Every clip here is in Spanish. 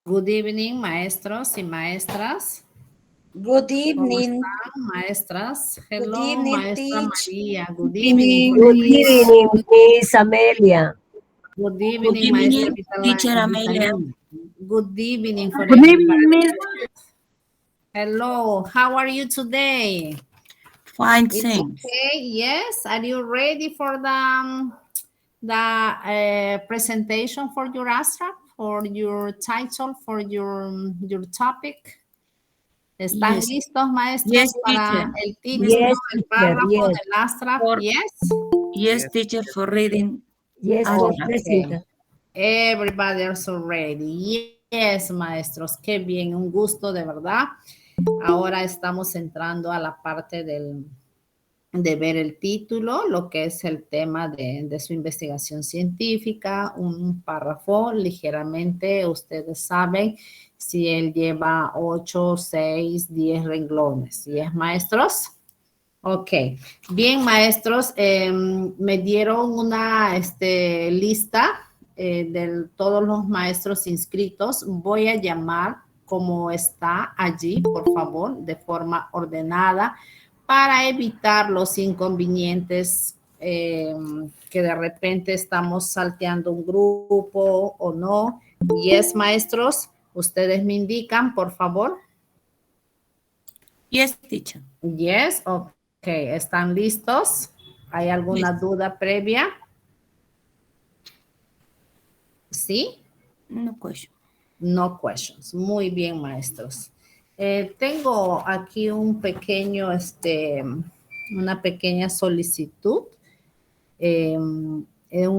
Good evening, maestros y maestras. Good ¿Cómo evening. están, maestras? Good Hello, evening, maestra teach. María. Good evening. Good evening, Miss Amelia. Good Good evening, maestra evening, teacher Amelia. Vitalina. Good evening for Good evening, everybody. Miss. Hello, how are you today? Fine, It's thanks. okay, yes. Are you ready for the presentation for your abstract, for your title, for your topic? ¿Están Yes. listos, maestros, Yes, para teacher. el título, Yes, el teacher, párrafo yes. del abstract? For- Yes. Yes, teacher, for reading. Yes, for Okay. president. Everybody is ready. Yes, maestros, qué bien, un gusto de verdad. Ahora estamos entrando a la parte de ver el título, lo que es el tema de su investigación científica, un párrafo ligeramente, ustedes saben, si él lleva 8, 6, 10 renglones. ¿Sí, maestros? Ok, bien, maestros, me dieron una lista de todos los maestros inscritos. Voy a llamar como está allí, por favor, de forma ordenada, para evitar los inconvenientes que de repente estamos salteando un grupo o no. Yes, maestros, ustedes me indican, por favor. Yes, teacher. Yes, ok, ¿están listos? ¿Hay alguna duda previa? ¿Sí? No question. No questions. Muy bien, maestros. Tengo aquí un pequeño, una pequeña solicitud. Un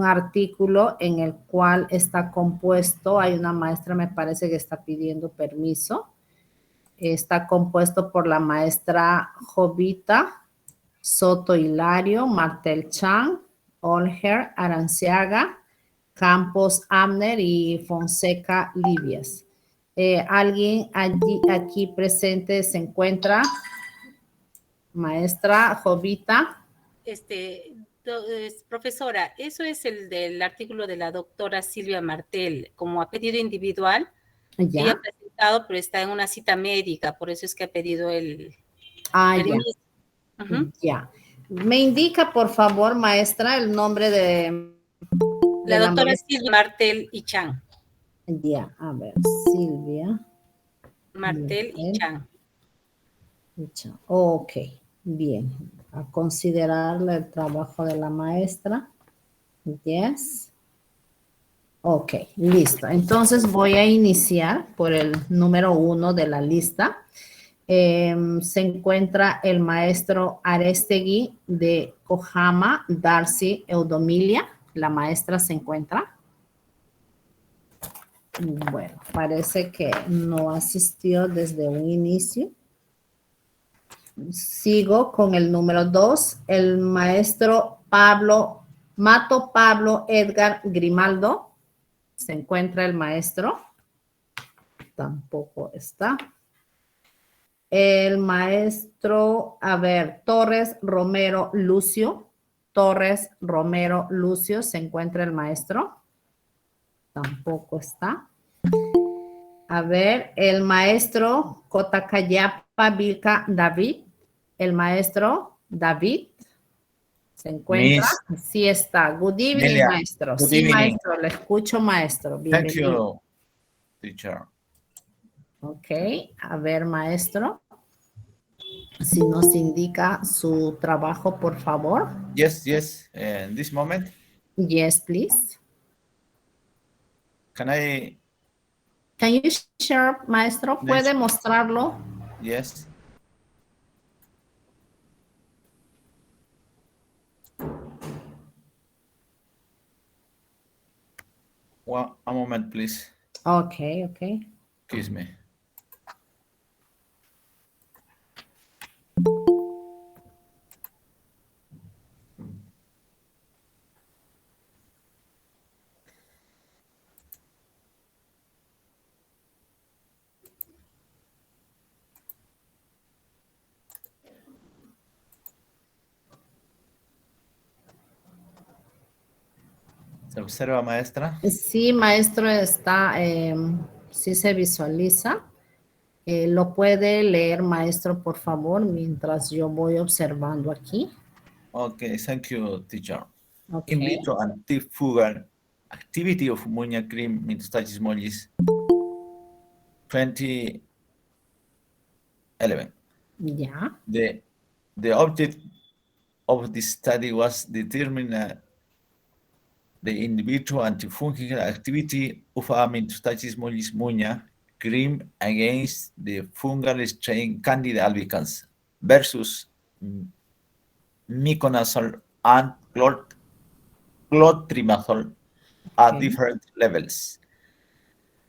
artículo en el cual está compuesto, hay una maestra, me parece que está pidiendo permiso. Está compuesto por la maestra Jovita Soto Hilario, Martel Chan, Olger Aranciaga, Campos Amner y Fonseca Libias. ¿Alguien aquí presente se encuentra? Maestra Jovita. Profesora, eso es el del artículo de la doctora Silvia Martel, como a pedido individual. Ya. Ella ha presentado, pero está en una cita médica, por eso es que ha pedido el permiso. Ya. Ya. Me indica, por favor, maestra, el nombre de La doctora maestra. Silvia Martel y Chan. Ya, a ver, Silvia. Martel y Chan. Ok, bien. A considerarle el trabajo de la maestra. Yes. Ok, listo. Entonces voy a iniciar por el número 1 de la lista. Se encuentra el maestro Arestegui de Cojama, Darcy Eudomilia. La maestra se encuentra. Bueno, parece que no asistió desde un inicio. Sigo con el número 2, el maestro Mato Pablo Edgar Grimaldo. ¿Se encuentra el maestro? Tampoco está. El maestro, Torres Romero Lucio. Torres Romero Lucio, ¿se encuentra el maestro? Tampoco está. El maestro Cotakayapa Vilca David. El maestro David. ¿Se encuentra? Miss. Sí está. Good evening, Delia. maestro. Good Sí, evening. maestro. Le escucho, maestro. Thank Bienvenido. you, teacher. Ok. Maestro. Si nos indica su trabajo, por favor. Yes, yes. In this moment, Yes, please. can I? Can you share, maestro? ¿Puede mostrarlo? Yes. Well, a moment, please. Okay, okay. Excuse me. ¿Se observa, maestra? Sí, maestro, está Sí se visualiza. ¿Lo puede leer, maestro, por favor, mientras yo voy observando aquí? Okay, thank you, teacher. Okay. In vitro antifungal activity of ammonia cream metastasis mollis 2011. Ya. The object of this study was determine the in vitro antifungal activity of a metastasis mollis ammonia cream against the fungal strain Candida albicans versus miconazole and clotrimazole at Okay. different levels.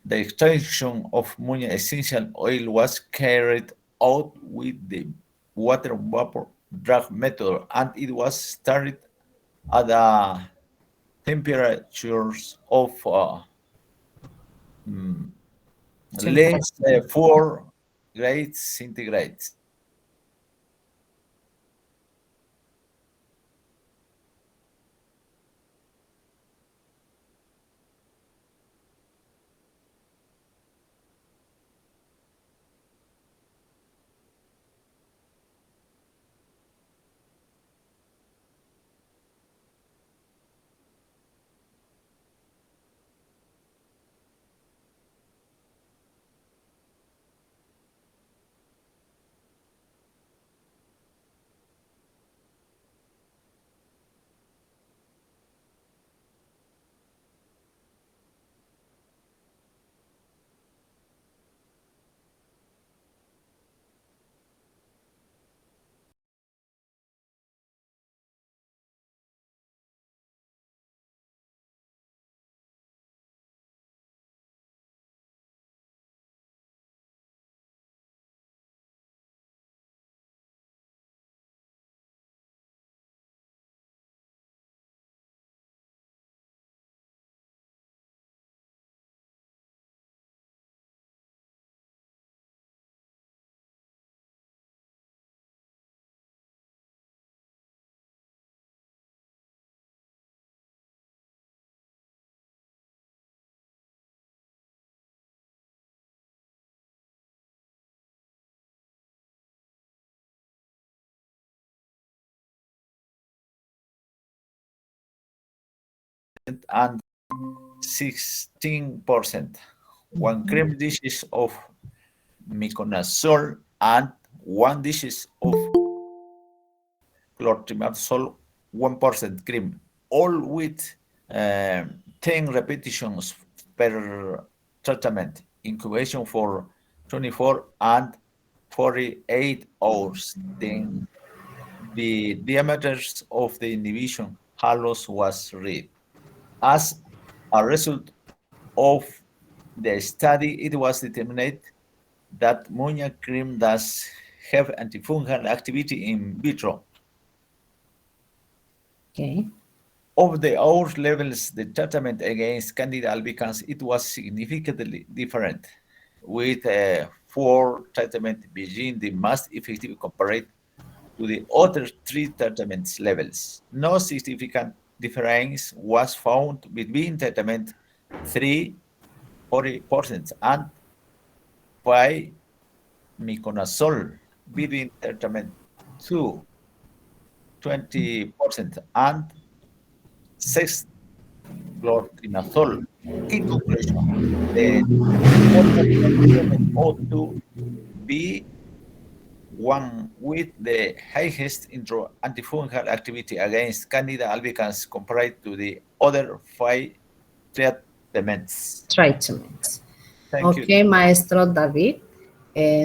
The extraction of ammonia essential oil was carried out with the water vapor drag method, and it was started at the temperatures of less 4 grades centigrade. And 16%. One cream dishes of miconazole and 1 dishes of clotrimazole 1% cream, all with 10 repetitions per treatment, incubation for 24 and 48 hours. Then the diameters of the inhibition halos was read. As a result of the study, it was determined that ammonia cream does have antifungal activity in vitro. Okay. Of the hour levels, the treatment against Candida albicans, it was significantly different, with 4 treatment being the most effective compared to the other 3 treatment levels. No significant difference was found between treatment 3, 40%, and 5 miconazole between treatment 2, 20%, and 6 clotrimazole. In conclusion, the ought to be one with the highest antifungal activity against Candida albicans compared to the other 5 treatments. Thank you. Ok, maestro David.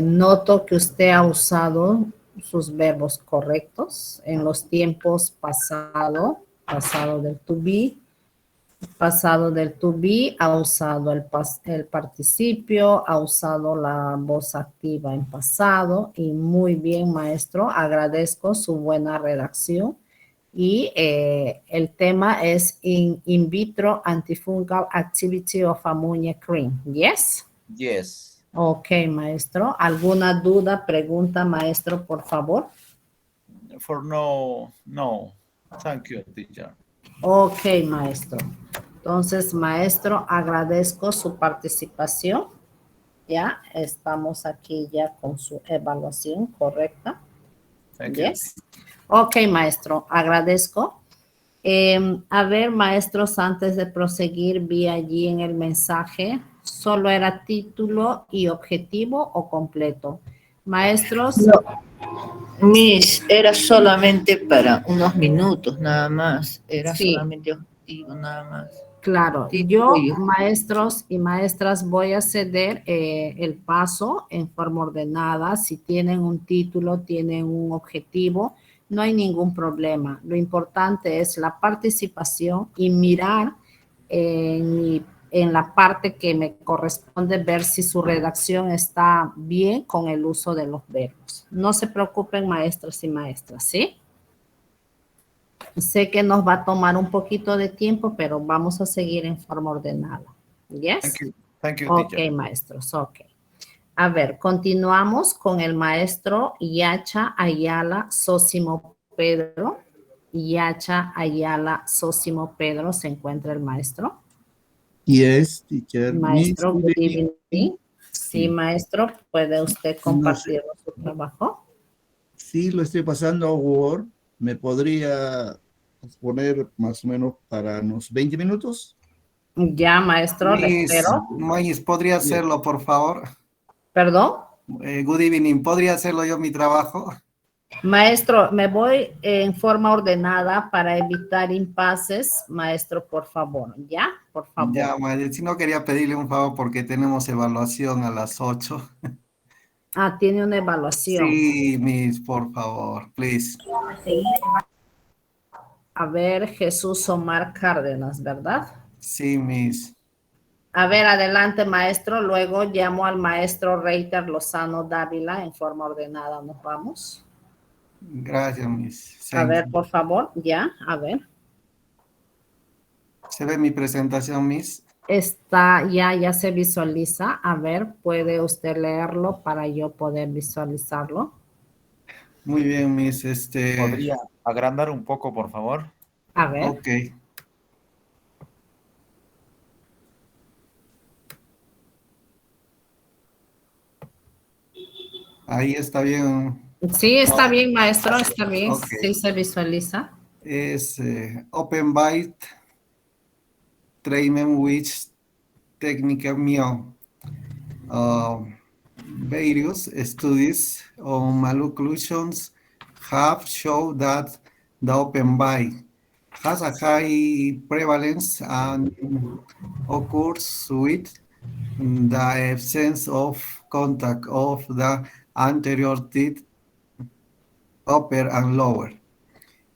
Noto que usted ha usado sus verbos correctos en los tiempos pasado del to be. Pasado del to be, ha usado el participio, ha usado la voz activa en pasado y muy bien, maestro. Agradezco su buena redacción. Y el tema es in vitro antifungal activity of ammonia cream. Yes? Yes. Ok, maestro. ¿Alguna duda, pregunta, maestro, por favor? For no. Thank you, teacher. Ok, maestro. Entonces, maestro, agradezco su participación. Ya, estamos aquí ya con su evaluación correcta. Thank you. Yes. Ok, maestro, agradezco. A ver, maestros, antes de proseguir, vi allí en el mensaje, ¿solo era título y objetivo o completo? Maestros, No, Miss, era solamente para unos minutos nada más. Era sí, solamente objetivo nada más. claro. Título Yo, y maestros y maestras, voy a ceder el paso en forma ordenada. Si tienen un título, tienen un objetivo, no hay ningún problema. Lo importante es la participación y mirar en la parte que me corresponde ver si su redacción está bien con el uso de los verbos. No se preocupen, maestros y maestras, ¿sí? Sé que nos va a tomar un poquito de tiempo, pero vamos a seguir en forma ordenada. ¿Yes? Thank you. Thank you, Ok, teacher. maestros, ok. A ver, continuamos con el maestro Yacha Ayala Sósimo Pedro. Yacha Ayala Sósimo Pedro, ¿se encuentra el maestro? Yes, teacher. Miss, Maestro, good good evening. evening. Sí, maestro, ¿puede usted compartir su trabajo? Sí, lo estoy pasando a Word. ¿Me podría poner más o menos para unos 20 minutos? Ya, maestro, le espero. Miss, ¿podría hacerlo, por favor? ¿Perdón? Good evening, ¿podría hacerlo yo mi trabajo? Maestro, me voy en forma ordenada para evitar impases. Maestro, por favor, ¿ya? Por favor. Ya, si no quería pedirle un favor porque tenemos evaluación a las 8. Ah, tiene una evaluación. Sí, Miss, por favor, please. A ver, Jesús Omar Cárdenas, ¿verdad? Sí, Miss. A ver, adelante, maestro. Luego llamo al maestro Reiter Lozano Dávila en forma ordenada. Nos vamos. Gracias, Miss. A ver, por favor, ya, a ver. ¿Se ve mi presentación, Miss? Está, ya se visualiza. A ver, ¿puede usted leerlo para yo poder visualizarlo? Muy bien, Miss. ¿Podría agrandar un poco, por favor? A ver. Ok. Ahí está bien. Sí, está bien, maestro, está bien. Ok. Sí se visualiza. Es Open Byte Treatment which Technique Mio. Various studies on maloclusions have shown that the open byte has a high prevalence and occurs with the absence of contact of the anterior teeth, upper and lower.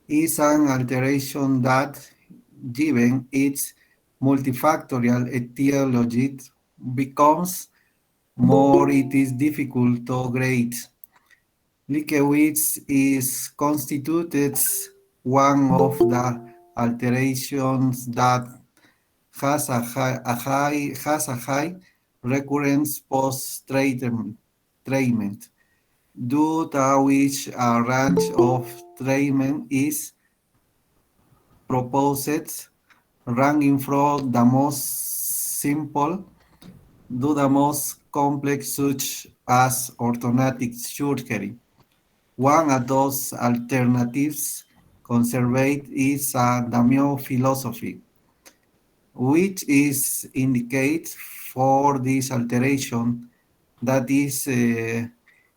Is an alteration that, given its multifactorial etiology, becomes more it is difficult to grade. Lickewitz is constituted one of the alterations that has a high recurrence post-treatment, due to which a range of treatment is proposed, ranging from the most simple to the most complex, such as orthodontic surgery. One of those alternatives conserved is a Damio philosophy, which is indicate for this alteration that is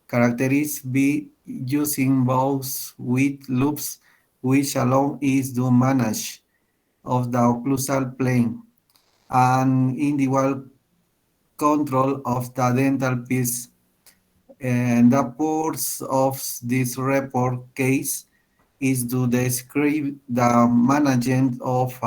characteristic be using both with loops, which alone is the manage of the occlusal plane and individual control of the dental piece. And the purpose of this report case is to describe the management of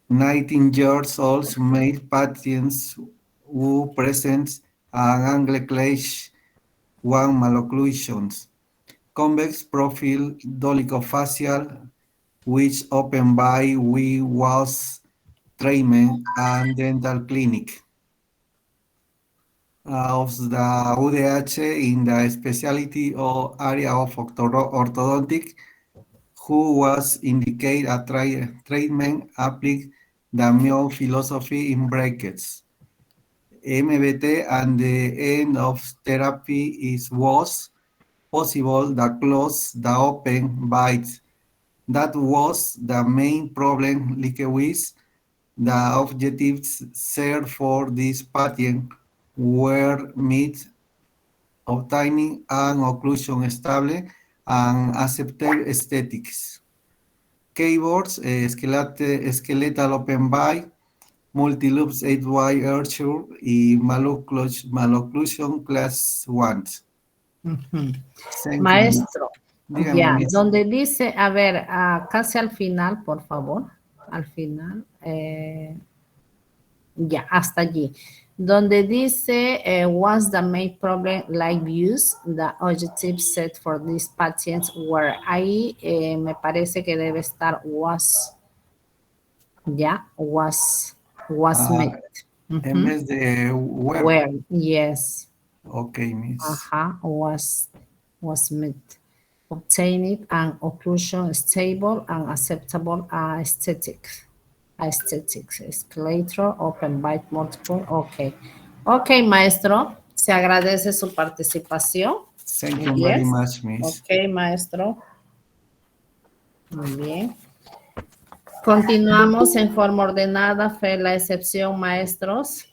19 years old male patients who present an angle-clash one malocclusions, convex profile dolichofacial, which opened by we was treatment and dental clinic of the UDH in the specialty or area of orthodontic, who was indicate a treatment applied the new philosophy in brackets. MBT and the end of therapy was possible, the close, the open, bites. That was the main problem, likewise. The objectives set for this patient were met, obtaining an occlusion stable and accepted aesthetics. Keyboards, skeletal open bite, multi-loops 8Y Archer y malocclusion class 1. Ujú. Thank you. Maestro, Dígame, ya, Miss. donde dice, a ver, casi al final, por favor, al final, ya, hasta allí. Donde dice, what's the main problem like use, the objectives set for these patients were, ahí me parece que debe estar was, ya, was met. En vez de where. Where, yes. Ok, Miss. Ajá, was met. Obtained an occlusion stable and acceptable aesthetics, escalator, open bite multiple, ok. Ok, maestro, se agradece su participación. Thank you very much, Miss. Ok, maestro. Muy bien. Continuamos en forma ordenada, fue la excepción, maestros.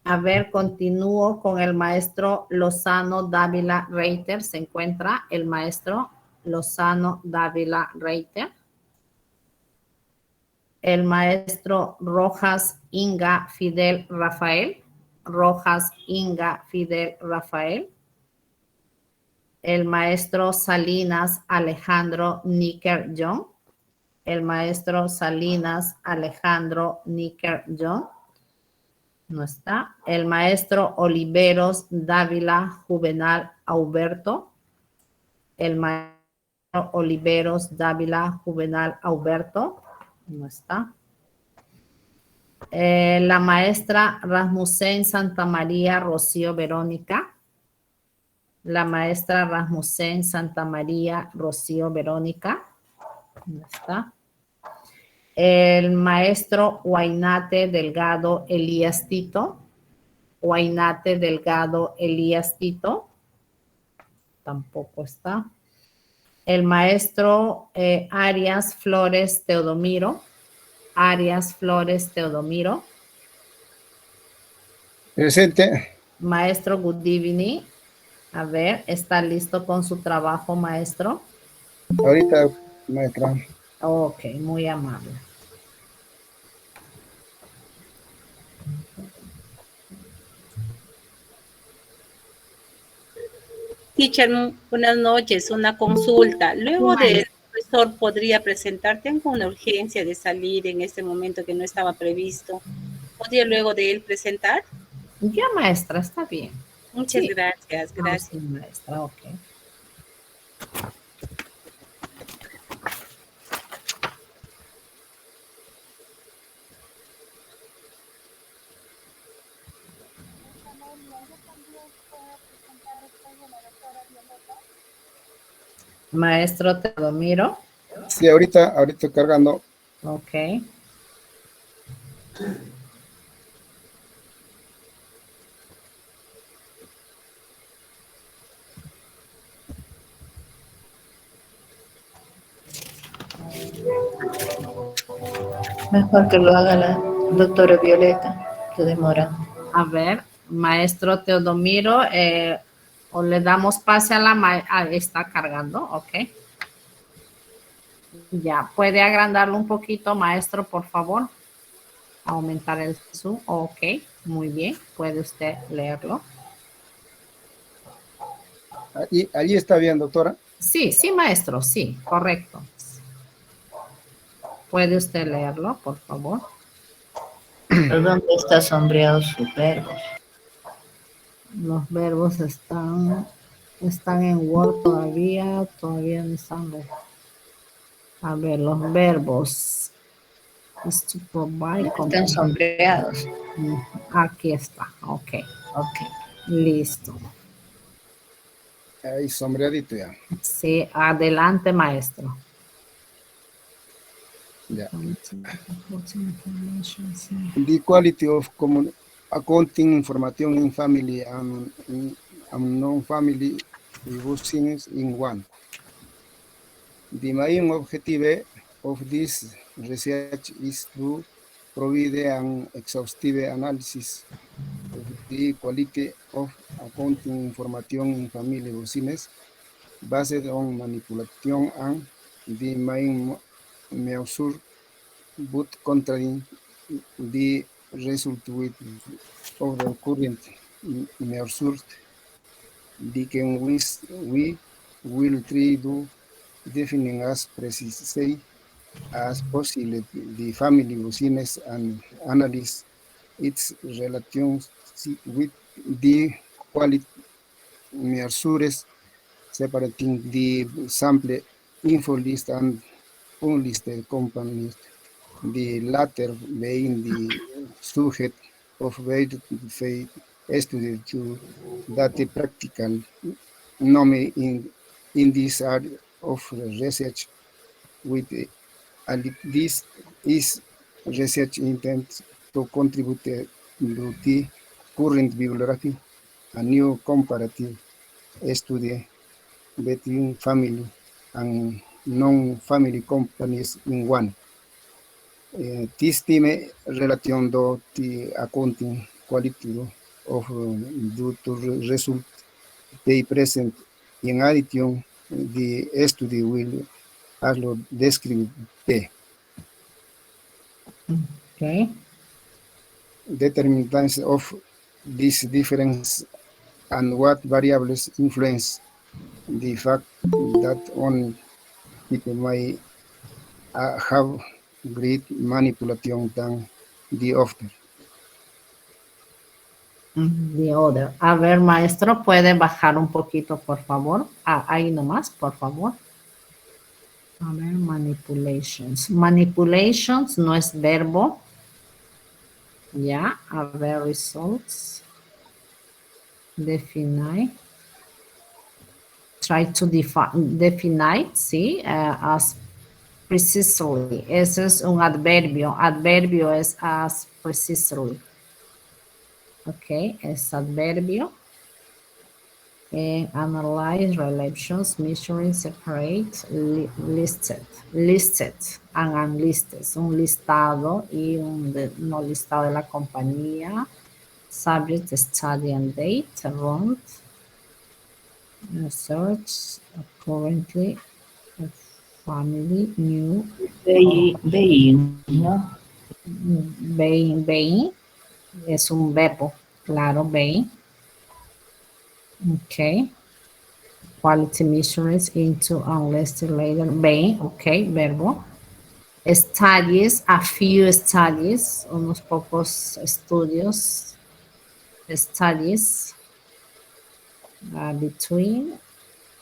A ver, continúo con el maestro Lozano Dávila Reiter. Se encuentra el maestro Lozano Dávila Reiter. El maestro Rojas Inga Fidel Rafael. Rojas Inga Fidel Rafael. El maestro Salinas Alejandro Níker John. El maestro Salinas Alejandro Níker John. No está. El maestro Oliveros Dávila Juvenal Auberto. El maestro Oliveros Dávila Juvenal Auberto. No está. La maestra Rasmussen Santa María Rocío Verónica. La maestra Rasmussen Santa María Rocío Verónica. No está. El maestro Huaynate Delgado Elías Tito. Huaynate Delgado Elías Tito. Tampoco está. El maestro Arias Flores Teodomiro. Arias Flores Teodomiro. Presente. Maestro Good evening. A ver, ¿está listo con su trabajo, maestro? Ahorita, maestra. Ok, muy amable. Teacher, buenas noches, una consulta. Luego del profesor podría presentar, tengo una urgencia de salir en este momento que no estaba previsto. ¿Podría luego de él presentar? Ya, maestra, está bien. Muchas Sí. gracias, gracias. Sí, maestra, ok. Maestro Teodomiro. Sí, ahorita cargando. Ok. Mejor que lo haga la doctora Violeta, se demora. A ver, maestro Teodomiro, o le damos pase a la maestra. Está cargando, ok. Ya, puede agrandarlo un poquito, maestro, por favor. Aumentar el zoom, ok, muy bien, puede usted leerlo. Allí está bien, doctora. Sí, sí, maestro, sí, correcto. ¿Puede usted leerlo, por favor? ¿Dónde está sombreado sus verbos? Los verbos están en Word todavía no están. A ver, los verbos. Is to provide. Están sombreados. Aquí está, ok. Ok. Listo. Ahí sombreadito ya. Sí, adelante, maestro. Yeah. The quality of accounting information in family and non-family business in one. The main objective of this research is to provide an exhaustive analysis of the quality of accounting information in family business based on manipulation and the main measure, but controlling the result with of the current measures. We will try to define as precisely as possible the family business and analyze its relations with the quality measures, separating the sample info list and unlisted companies, the latter being the subject of verified study to that the practical norm in this area of research with this is research intends to contribute to the current bibliography, a new comparative study between family and non-family companies in one. This time relation to the accounting quality of due to result they present in addition the study will also describe the Okay. determinants of this difference and what variables influence the fact that one people may have great manipulation than the other. The other. A ver, maestro, ¿puede bajar un poquito, por favor? Ahí nomás, por favor. A ver, manipulations. Manipulations no es verbo. Ya, a ver, results. Define. Try to define, sí, as precisely. Ese es un adverbio. Adverbio es as precisely. Ok, es adverbio. Analyze relations, measuring, separate, listed. Listed and unlisted. Un listado y un no listado de la compañía. Subject, study and date. Round. Search. Currently. Family. New. Being, ¿no? Being. Es un verbo. Claro, being. Okay. Quality measures into unlisted later. Being, okay, verbo. Studies, a few studies, unos pocos estudios. Studies between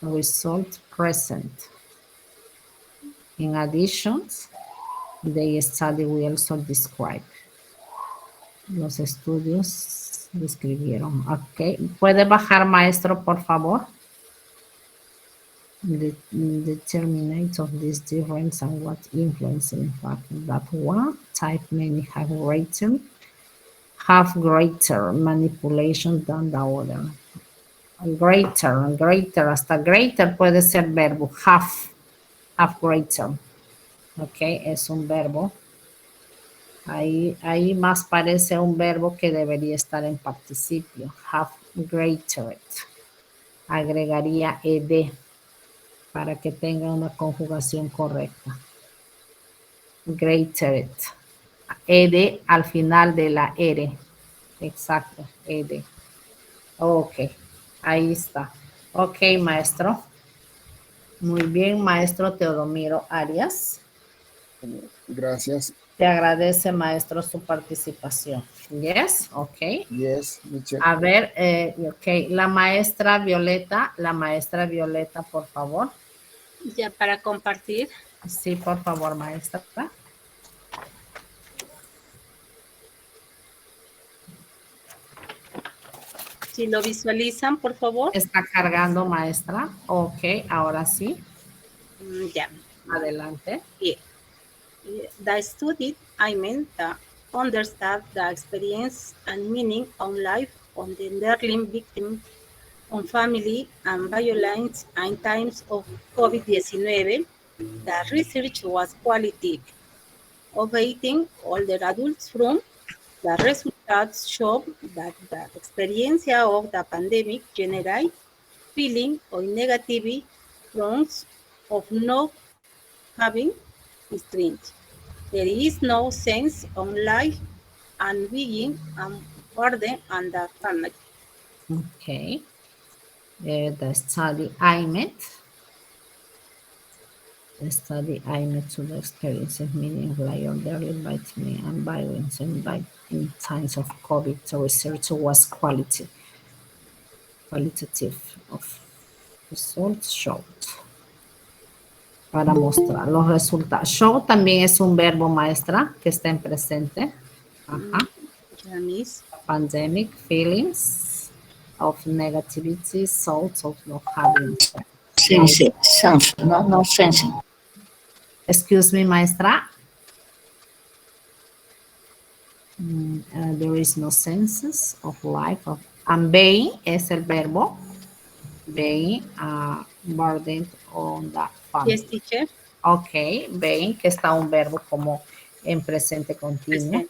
result present. In addition, the study will also describe. Los estudios describieron. Ok. ¿Puede bajar, maestro, por favor? The determinant of this difference and what influence in fact that one type many have greater manipulation than the other. Greater, hasta greater puede ser verbo. Have greater. Ok, es un verbo. Ahí más parece un verbo que debería estar en participio. Have greater. Agregaría ed para que tenga una conjugación correcta. Greater. Ed al final de la R. Exacto, ed. Ok, ahí está. Ok, maestro. Muy bien, maestro Teodomiro Arias. Gracias. Te agradece, maestro, su participación. Yes, ok. Yes, teacher. A ver, ok, la maestra Violeta, por favor. Ya para compartir. Sí, por favor, maestra. Si lo visualizan, por favor. Está cargando, maestra. Ok, ahora sí. Ya. Adelante. Bien. The student, I mean, the understand the experience and meaning on life on the learning victim on family and violence in times of COVID-19. The research was qualitative, awaiting older adults from the results show that the experience of the pandemic generate feeling of negativity forms of not having strength. There is no sense of life and being and burden and the family. Okay. The study I met. The study I met to the experiences meaning like elderly vitamin and violence and like in times of COVID. The research was qualitative of results showed. Para mostrar los resultados. Show también es un verbo, maestra, que está en presente. Ajá. Pandemic feelings of negativity, thoughts of not having. Sense, no sensing. Excuse me, maestra. There is no senses of life. And being es el verbo. Being burdened on the family. Yes, teacher. Ok, being, que está un verbo como en presente continuo.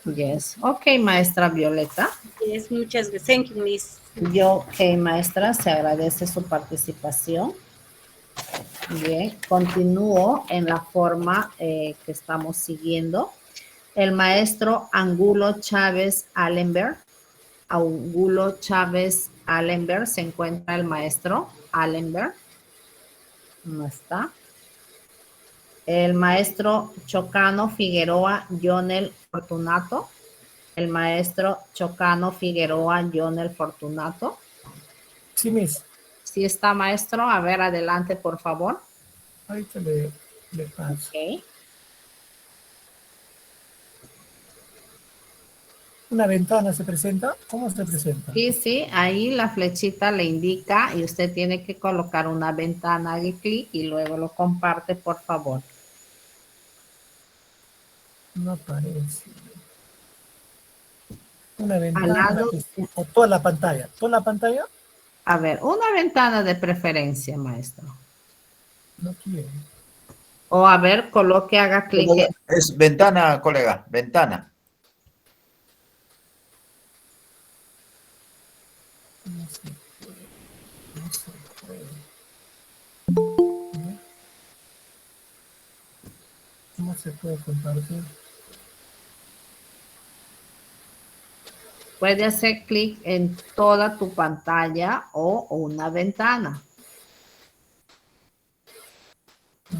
Yes. Ok, maestra Violeta. Yes, muchas gracias. Thank you, Miss. Ok, maestra, se agradece su participación. Bien, continúo en la forma que estamos siguiendo. El maestro Angulo Chávez Allenberg. Angulo Chávez Allenberg, se encuentra el maestro Allenberg. No está. El maestro Chocano Figueroa Jonel Fortunato. El maestro Chocano Figueroa Jonel Fortunato. Sí, Miss. Sí está, maestro. A ver, adelante, por favor. Ahorita le paso. Ok. ¿Una ventana se presenta? ¿Cómo se presenta? Sí, sí, ahí la flechita le indica y usted tiene que colocar una ventana, haga clic y luego lo comparte, por favor. No aparece. Una ventana. Lado, O toda la pantalla. ¿Toda la pantalla? A ver, una ventana de preferencia, maestro. No quiere. O a ver, coloque, haga clic. Es ventana, colega, ventana. No se puede. No se puede. ¿Cómo se puede compartir? Puede hacer clic en toda tu pantalla o una ventana.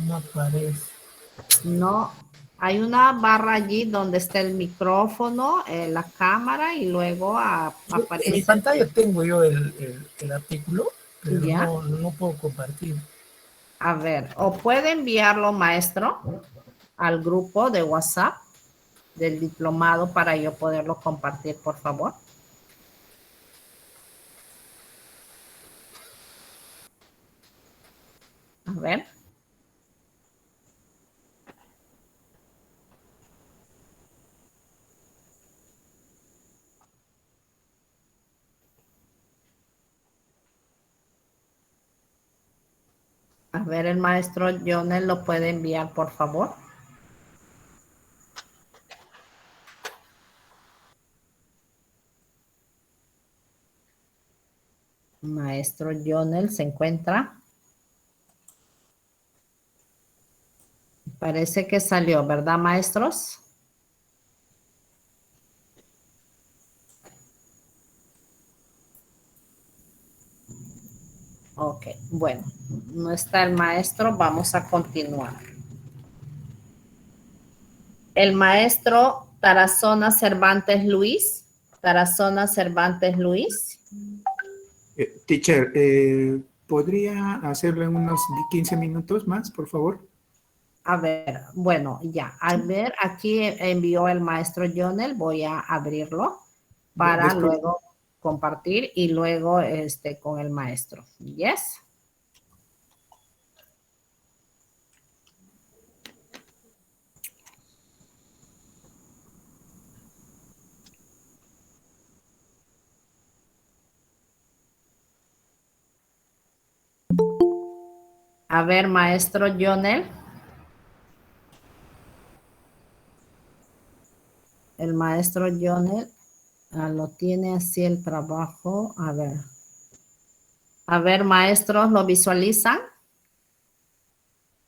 No aparece. No, hay una barra allí donde está el micrófono, la cámara y luego aparece. En mi pantalla tengo yo el artículo, pero ¿Ya? no puedo compartir. A ver, o puede enviarlo, maestro, al grupo de WhatsApp del diplomado para yo poderlo compartir, por favor. A ver. A ver, el maestro Jonel lo puede enviar, por favor. Maestro Jonel se encuentra. Parece que salió, ¿verdad, maestros? Ok, bueno, no está el maestro, vamos a continuar. El maestro Tarazona Cervantes Luis. Tarazona Cervantes Luis. Teacher, ¿podría hacerlo en unos 15 minutos más, por favor? A ver, bueno, ya. A ver, aquí envió el maestro Jonel. Voy a abrirlo para luego compartir y luego con el maestro. Yes. A ver, maestro Jonel. El maestro Jonel lo tiene así el trabajo. A ver. A ver, maestros, ¿lo visualizan?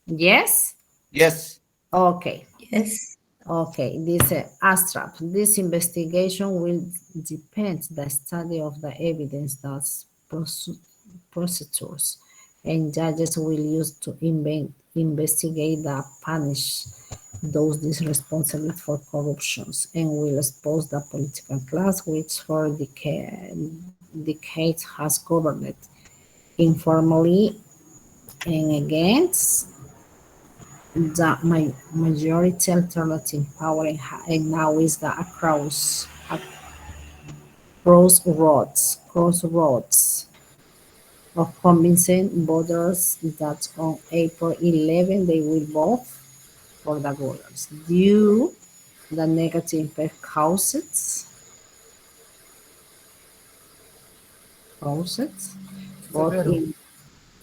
Yes? Yes. Okay. Yes. Okay, dice abstract. This investigation will depend the study of the evidence that prosecutors and judges will use to investigate the punish those responsible for corruptions and will expose the political class which for decades has governed informally and against the majority alternative power and now is the crossroads of convincing voters that on April 11 they will vote for the rulers due the negative impact causes both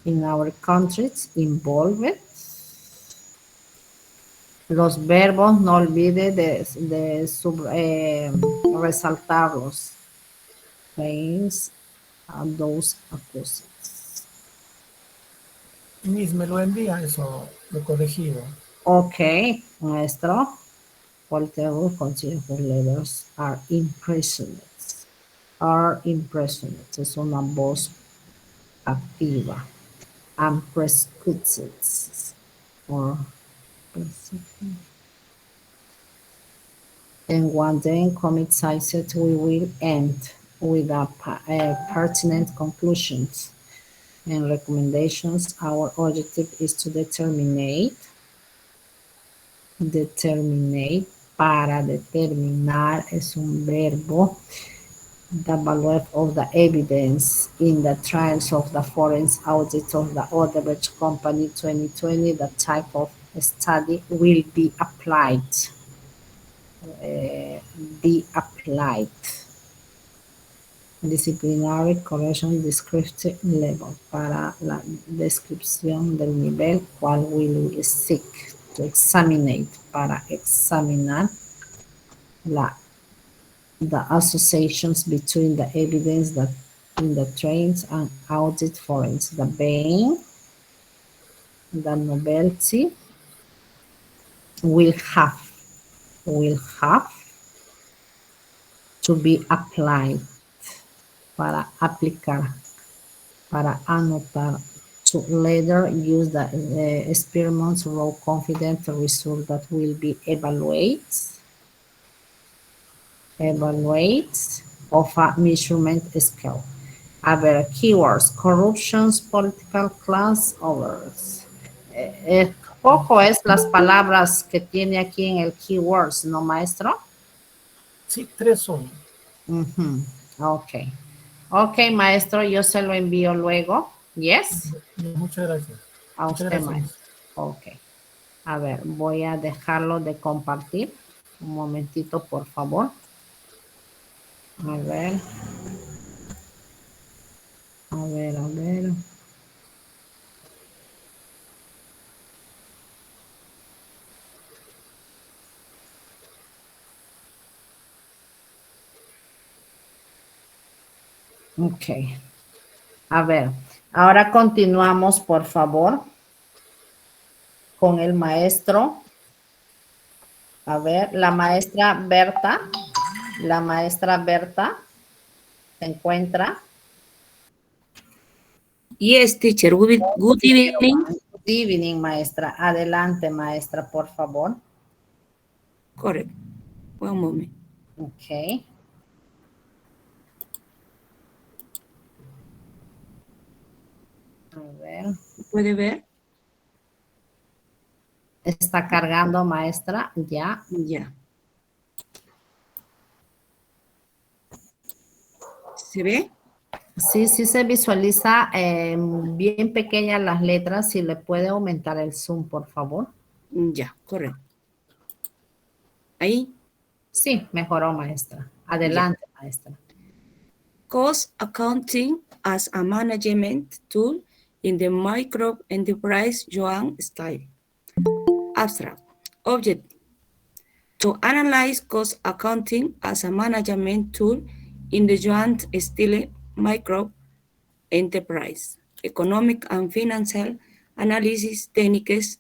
in our countries involved. Los verbos, no olvide de resaltarlos. Things and those opposites. Miss, me lo envía eso, lo corregido. Ok, maestro. Whatever considerable letters are impressionate. Are impressionate. Es una voz activa. And prescriptions. Or and one day commit sizes we will end with pertinent conclusions and recommendations. Our objective is to determine, para determinar es un verbo, the value of the evidence in the trials of the forensic audit of the Odebrecht Company 2020, the type of study will be applied. Disciplinary correction descriptive level, para la descripción del nivel cual will we seek to examine, para examinar the associations between the evidence that in the trains and audit forensic, the being, the novelty will have to be applied, para aplicar, para anotar, to later use the experiments raw confident result that will be evaluated of a measurement scale. A ver, keywords, corruptions, political class, others. Poco es las palabras que tiene aquí en el keywords, ¿no, maestro? Sí, 3 son. Ok. Ok, maestro, yo se lo envío luego. Yes. Muchas gracias. A usted, maestro. Ok. A ver, voy a dejarlo de compartir. Un momentito, por favor. A ver. A ver. Ok. A ver, ahora continuamos, por favor, con el maestro. A ver, la maestra Berta. La maestra Berta se encuentra. Yes, teacher. Good evening. Good evening, maestra. Adelante, maestra, por favor. Correct. One moment. Ok. A ver. ¿Puede ver? Está cargando, maestra. Ya. Ya. ¿Se ve? Sí, sí se visualiza bien pequeñas las letras. Si le puede aumentar el zoom, por favor. Ya, correcto. ¿Ahí? Sí, mejoró, maestra. Adelante, maestra. Cost accounting as a management tool in the micro enterprise yuan style. Abstract. Object. To analyze cost accounting as a management tool in the yuan style micro enterprise. Economic and financial analysis techniques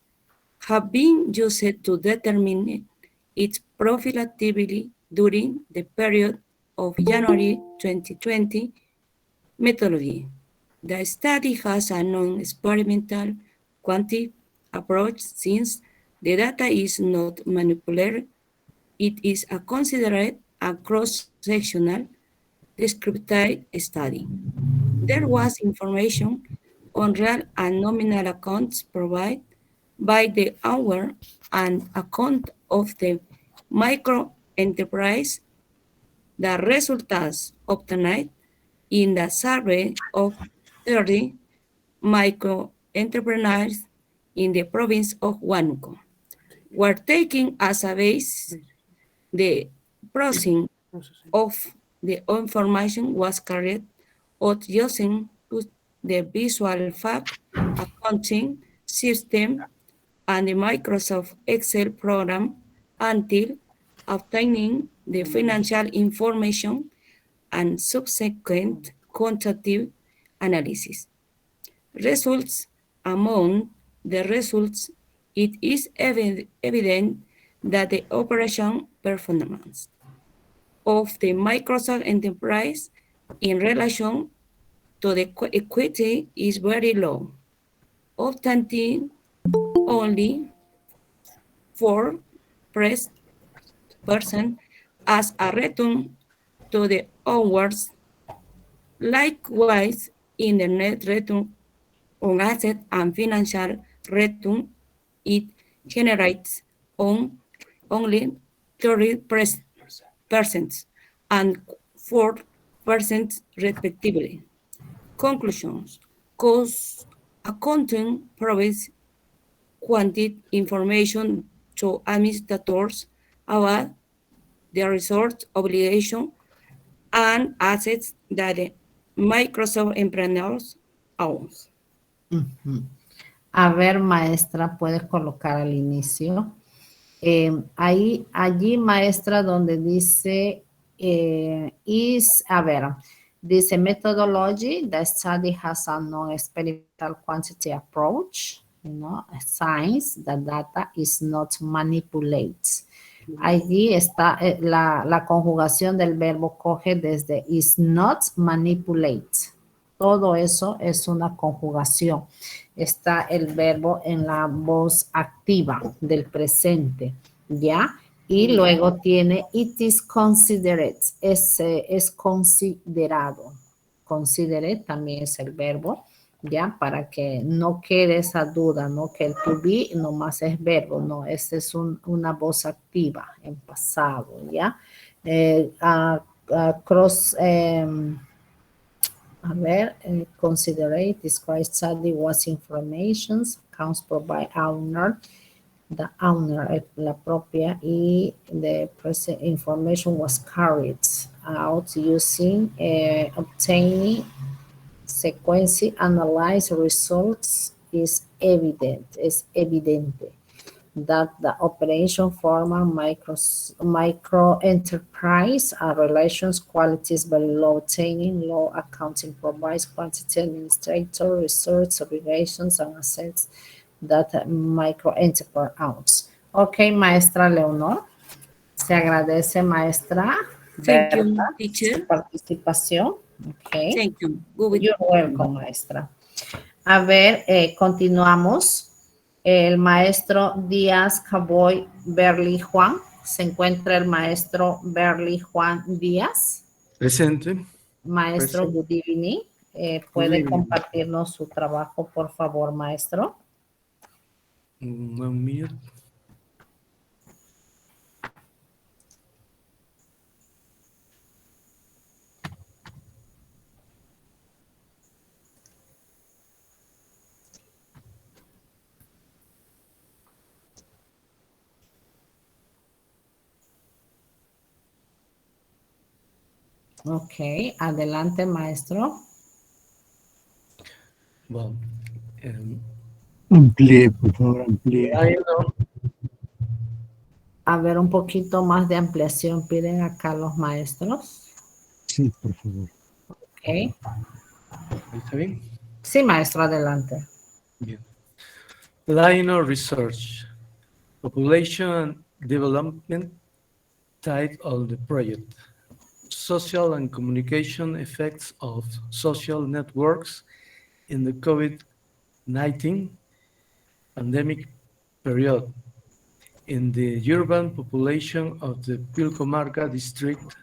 have been used to determine its profitability during the period of January 2020 methodology. The study has a non-experimental quantitative approach since the data is not manipulated. It is considered a cross-sectional descriptive study. There was information on real and nominal accounts provided by the hour and account of the micro enterprise. The results obtained in the survey of 30 micro entrepreneurs in the province of Huánuco were taken as a base. The processing of the information was carried out using the Visual Fact accounting system and the Microsoft Excel program until obtaining the financial information and subsequent quantitative analysis. Results. Among the results, it is evident that the operation performance of the Microsoft enterprise in relation to the equity is very low, obtaining only 4% as a return to the owners. Likewise, in the net return on asset and financial return, it generates only 30% and 4% respectively. Conclusions. Cost accounting provides quantitative information to administrators about the resource obligation and assets that the Microsoft entrepreneurs own. A ver, maestra, puedes colocar al inicio. Allí, maestra, donde dice, dice methodology, the study has a non-experimental quantity approach, science, the data is not manipulated. Allí está la conjugación del verbo coge desde is not manipulate. Todo eso es una conjugación. Está el verbo en la voz activa del presente, ¿ya? Y luego tiene it is considered, es considerado. Considerate también es el verbo, ¿ya? Para que no quede esa duda, ¿no? Que el to be nomás es verbo, no, esta es una voz activa en pasado, ¿ya? Considerate, describe study was information, accounts provide owner, the owner, la propia, y the present information was carried out using obtaining sequence, analyze results is evidente that the operation formal micro enterprise relations qualities below obtaining low accounting provides quantity administrator research obligations and assets that micro enterprise owns. Ok, maestra Leonor, se agradece, maestra. Thank you, teacher. Su participación. Okay. Thank you. You're welcome, maestra. A ver, continuamos. El maestro Díaz Caboy Berly Juan. ¿Se encuentra el maestro Berly Juan Díaz? Presente. Maestro, Presente. good evening. ¿Puede compartirnos su trabajo, por favor, maestro? 1 minute. Ok, adelante, maestro. Well, Amplíe, por favor, amplíe. A ver, un poquito más de ampliación piden acá los maestros. Sí, por favor. Ok. ¿Está bien? Sí, maestro, adelante. Bien. Line of research. Population and development type of the project. Social and communication effects of social networks in the COVID-19 pandemic period in the urban population of the Pilcomarca district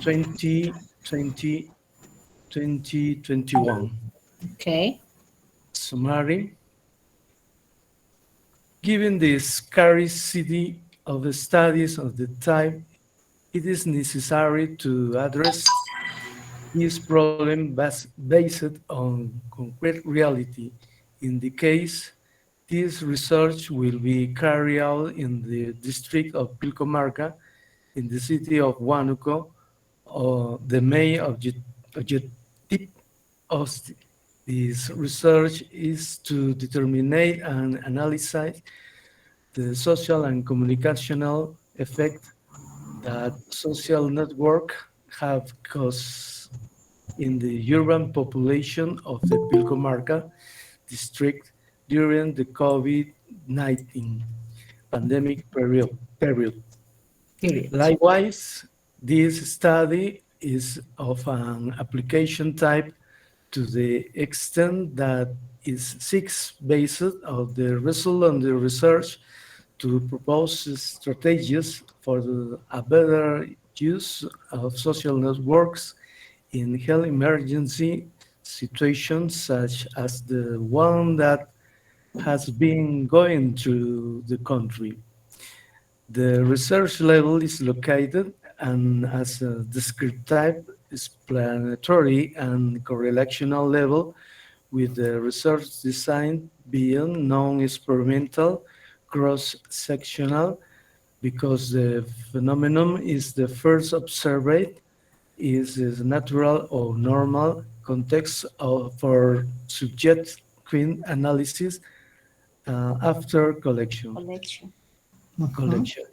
2020-2021. Okay. Summary. Given the scarcity of the studies of the type, it is necessary to address this problem based on concrete reality. In the case, this research will be carried out in the district of Pilcomarca, in the city of Huánuco. The main objective of this research is to determine and analyze the social and communicational effect that social networks have caused in the urban population of the Pilcomarca district during the COVID-19 pandemic period. Likewise, this study is of an application type to the extent that it seeks, based on the result of the research, to propose strategies for a better use of social networks in health emergency situations such as the one that has been going through the country. The research level is located and as a descriptive, explanatory, and correlational level with the research design beyond non-experimental, cross-sectional, because the phenomenon is the first observed is natural or normal context for subject analysis after collection.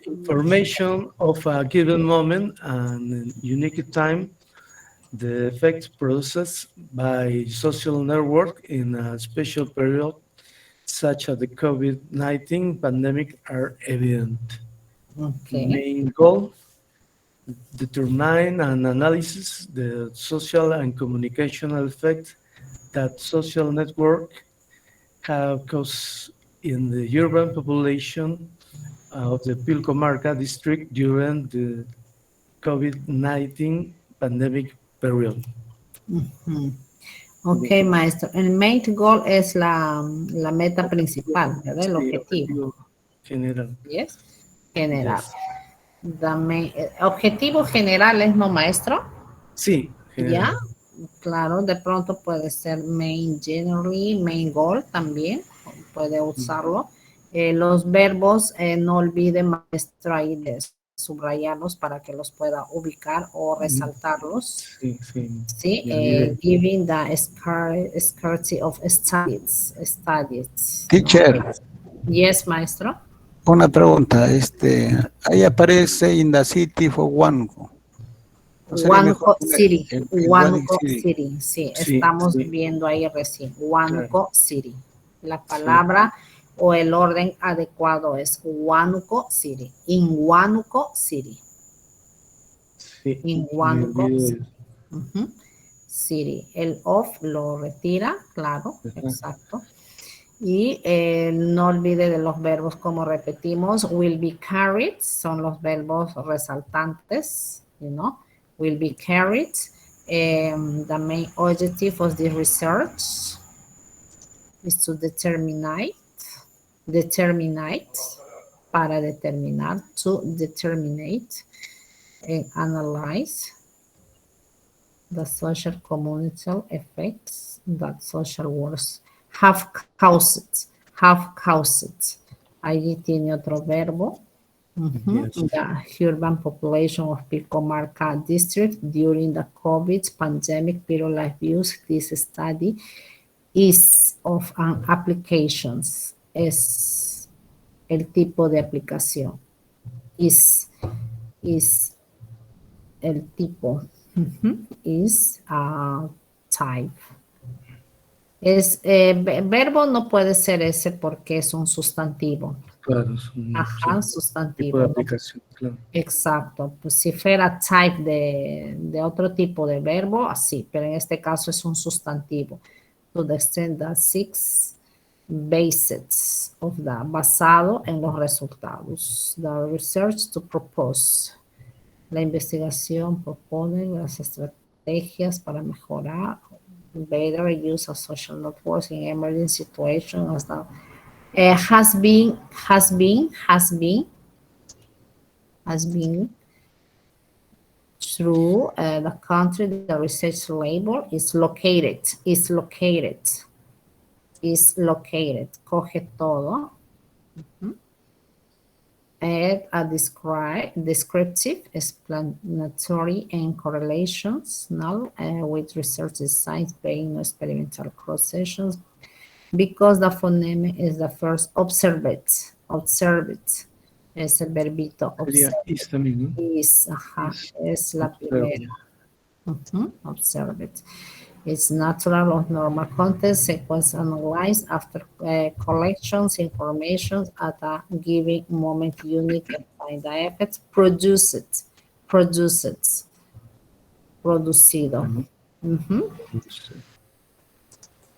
Information of a given moment and unique time, the effect processed by social network in a special period such as the COVID-19 pandemic are evident. Okay. Main goal, determine and analyze the social and communicational effect that social network have caused in the urban population of the Pilcomarca district during the COVID-19 pandemic period. Ok, maestro. El main goal es la meta principal, ¿verdad? El objetivo. General. Yes. General. Yes. Objetivo general es, ¿no, maestro? Sí, general. Ya, claro, de pronto puede ser main generally, main goal también, puede usarlo. Los verbos, no olviden, maestro, ahí de subrayarlos para que los pueda ubicar o resaltarlos. Sí. Sí, giving the scarcity of studies. Teacher. Yes, maestro. Una pregunta, ahí aparece in the city for Huánuco. Huánuco City, Huánuco City. City, sí, estamos viendo ahí recién, Huánuco City. La palabra o el orden adecuado es Huánuco City, in Huánuco City. Sí. In Huánuco City. El of lo retira, claro, exacto. Y no olvide de los verbos como repetimos, will be carried, son los verbos resaltantes, will be carried. The main objective of the research is to determine, para determinar, to determine and analyze the social communal effects that social works have caused. Allí tiene otro verbo. The urban population of Pilcomarca district during the COVID pandemic period. Like use this study is of an applications, es el tipo de aplicación. Is el tipo. Is a type. Verbo no puede ser ese porque es un sustantivo. Claro, es un Ajá, tipo sustantivo. de ¿no? aplicación, claro. Exacto. Pues si fuera type de otro tipo de verbo, así, pero en este caso es un sustantivo. To the extent that 6 bases of the, basado en los resultados. The research to propose. La investigación propone las estrategias para mejorar better use of social networks in emergency situations. Has been through the country. The research labor is located. Coge todo. Add a descriptive, explanatory, and correlations now with research science being no experimental cross sessions because the phoneme is the first observed. Es el verbito Sería observe. is también, ¿no? Is, ajá, es la primera. Observe it. It's natural or normal content sequence analyzed after collections, information at a given moment, unique and find the effects, producido.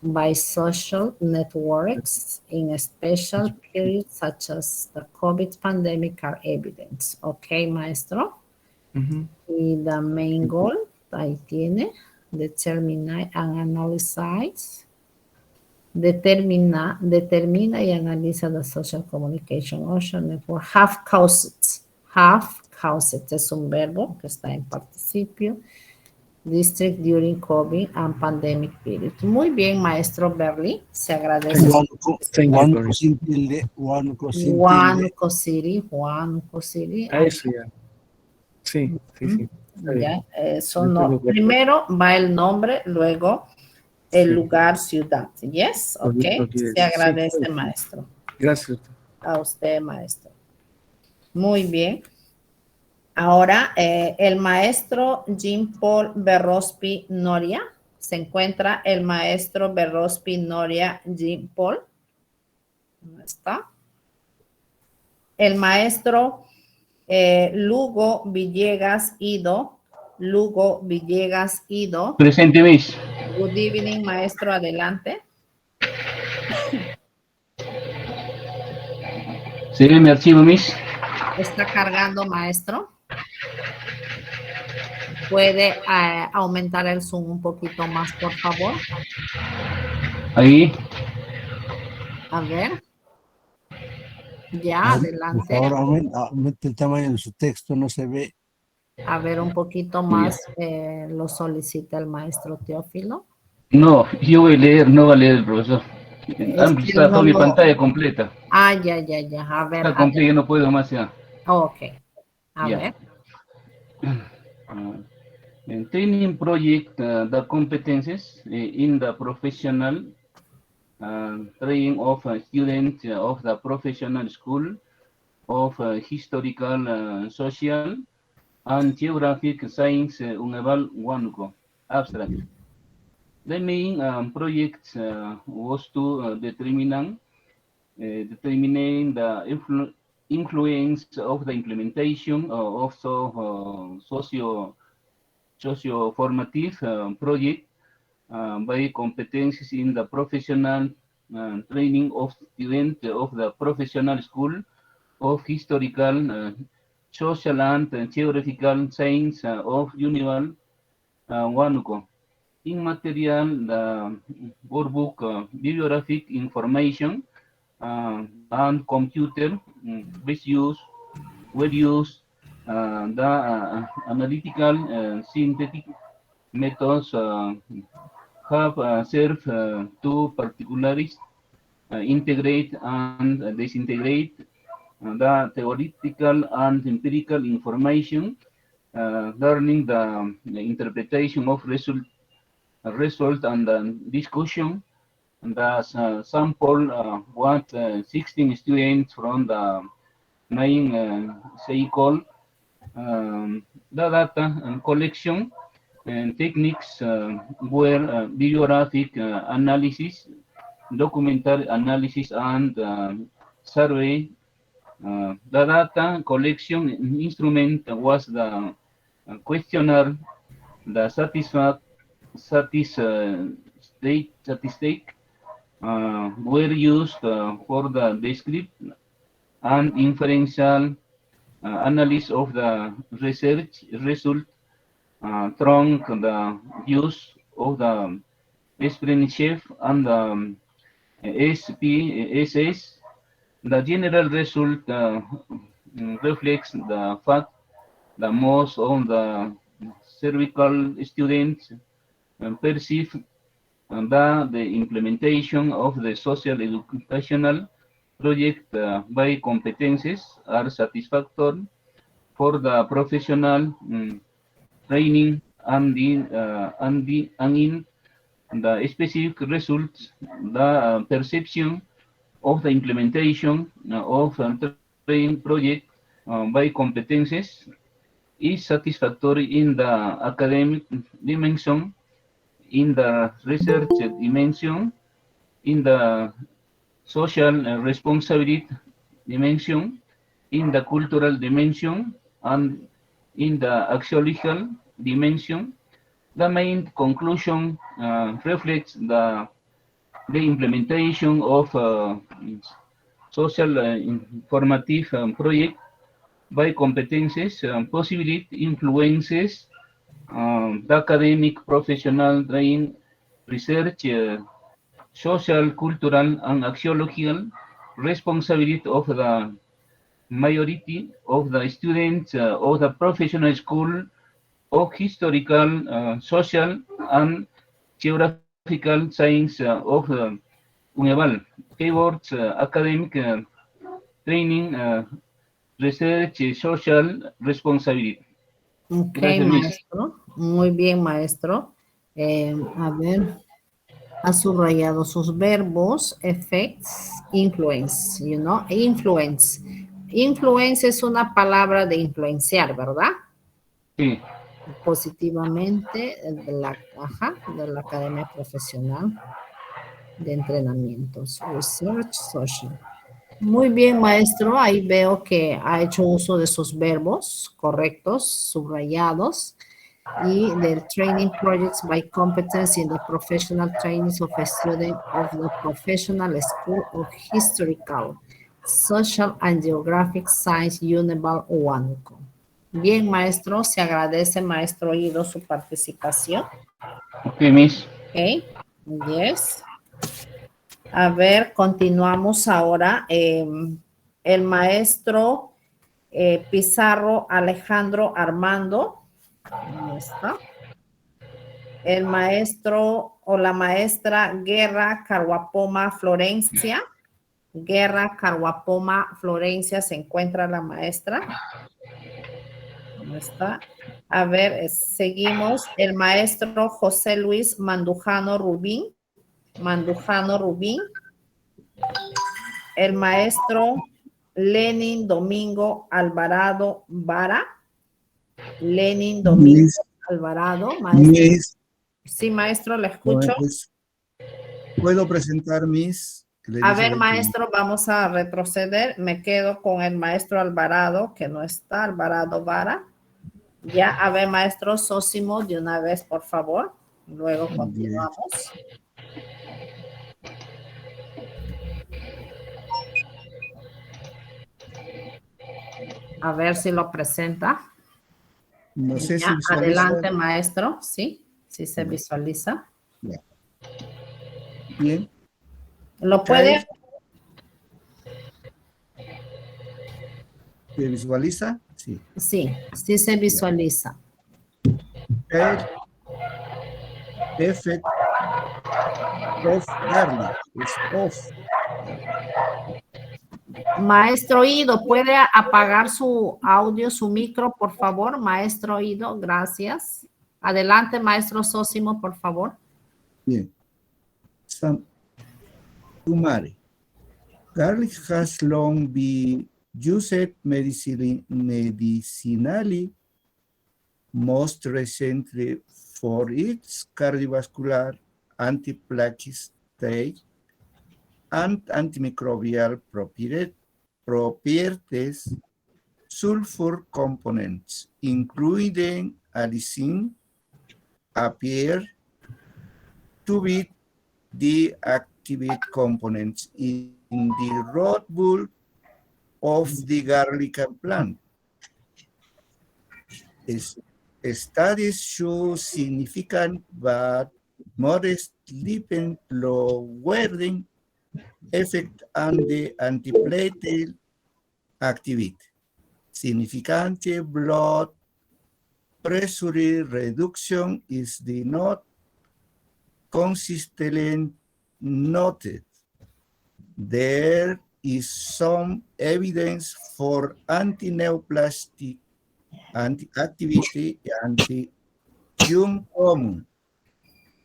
By social networks in a special period such as the COVID pandemic are evidence. Ok, maestro. Y the main goal, ahí tiene, determine and analyze. Determina y analiza the social communication ocean network. Have caused es un verbo que está en participio. District during COVID and pandemic period. Muy bien, maestro Berli. Se agradece. Huánuco sin tilde. Huánuco City. A eso ya. Sí. Ya, eso no. Primero va el nombre, luego el lugar, ciudad. Yes, ok. Se agradece, sí. maestro. Gracias. A usted, maestro. Muy bien. Ahora, el maestro Jean-Paul Berrospi Noria. Se encuentra el maestro Berrospi Noria Jean-Paul. ¿Dónde está? El maestro Lugo Villegas Ido. Presente, Miss. Good evening, maestro. Adelante. ¿Se ve mi archivo, Miss? Está cargando, maestro. ¿Puede aumentar el zoom un poquito más, por favor? Ahí. A ver. Ya, adelante. Por favor, aumente el tamaño de su texto, no se ve. A ver, un poquito más lo solicita el maestro Teófilo. No, yo voy a leer, no va a leer el profesor. Está toda mi no pantalla completa. Ah, ya. A ver. Está completa, yo no puedo más ya. Ok. A Ya. ver. Training project, the competences in the professional training of students of the professional school of historical, social, and geographic science, UNHEVAL Huánuco. Abstract. The main project was to determine the influence of the implementation of socio-formative project by competencies in the professional training of students of the professional school of historical, social, and geographical science of UNHEVAL Huánuco. In material, the workbook, bibliographic information, and computer reuse, were used. The analytical synthetic methods have served to particularize, integrate, and disintegrate the theoretical and empirical information, learning the interpretation of result and discussion, The sample was 16 students from the 9 cycle. The data collection and techniques were bibliographic analysis, documentary analysis, and survey. The data collection instrument was the questionnaire. The statistic were used for the descriptive and inferential analysis of the research result, through the use of the spreadsheet and the SPSS. The general result reflects the fact that most of the cervical students perceive that the implementation of the social educational project by competencies are satisfactory for the professional training and in the specific results, the perception of the implementation of training project by competencies is satisfactory in the academic dimension, in the research dimension, in the social responsibility dimension, in the cultural dimension, and in the axiological dimension. The main conclusion reflects the implementation of social informative project by competencies possibly influences the academic, professional, training, research, social, cultural, and axiological responsibility of the majority of the students of the professional school of historical, social, and geographical science of UNHEVAL. Keywords: academic training, research, social responsibility. Ok, Gracias, Miss. maestro. Muy bien, maestro. A ver, ha subrayado sus verbos, effects, influence, influence. Influence es una palabra de influenciar, ¿verdad? Sí. Positivamente de la Academia Profesional de Entrenamientos, Research Social. Muy bien, maestro. Ahí veo que ha hecho uso de sus verbos correctos, subrayados, y del training projects by competence in the professional trainings of a student of the professional school of historical, social and geographic science, UNHEVAL o UANUCO. Bien, maestro, se agradece, maestro Ido, su participación. Ok, Miss. Ok, yes. A ver, continuamos ahora. El maestro Pizarro Alejandro Armando. ¿Dónde está? El maestro o la maestra Guerra Carguapoma Florencia. Guerra Carguapoma Florencia, ¿se encuentra la maestra? ¿Dónde está? A ver, seguimos. El maestro José Luis Mandujano Rubín. Mandujano Rubín. El maestro Lenin Domingo Alvarado Vara. Lenin Domingo Alvarado. Maestro. Sí, maestro, le escucho. ¿Puedo presentar mis? A ver, maestro, vamos a retroceder. Me quedo con el maestro Alvarado, que no está, Alvarado Vara. Ya, a ver, maestro Sósimo, de una vez, por favor. Luego continuamos. A ver si lo presenta. No sé ya, si visualiza. adelante, maestro. Sí, sí se visualiza. Ya. Bien. ¿Lo puede? ¿Se visualiza? Sí. Sí, sí se visualiza. El effect of garlic is off. Maestro Ido, ¿puede apagar su audio, su micro, por favor? Maestro Ido, gracias. Adelante, maestro Sósimo, por favor. Bien. Tumare. Garlic has long been used medicinally, most recently for its cardiovascular, anti-plaque state, and antimicrobial properties, sulfur components, including allicin, appear to be the activate components in the root bulb of the garlic plant. Studies show significant but modest lipid-lowering effect on the antiplatelet activity. Significant blood pressure reduction is the not consistently noted. There is some evidence for anti-neoplastic activity anti-common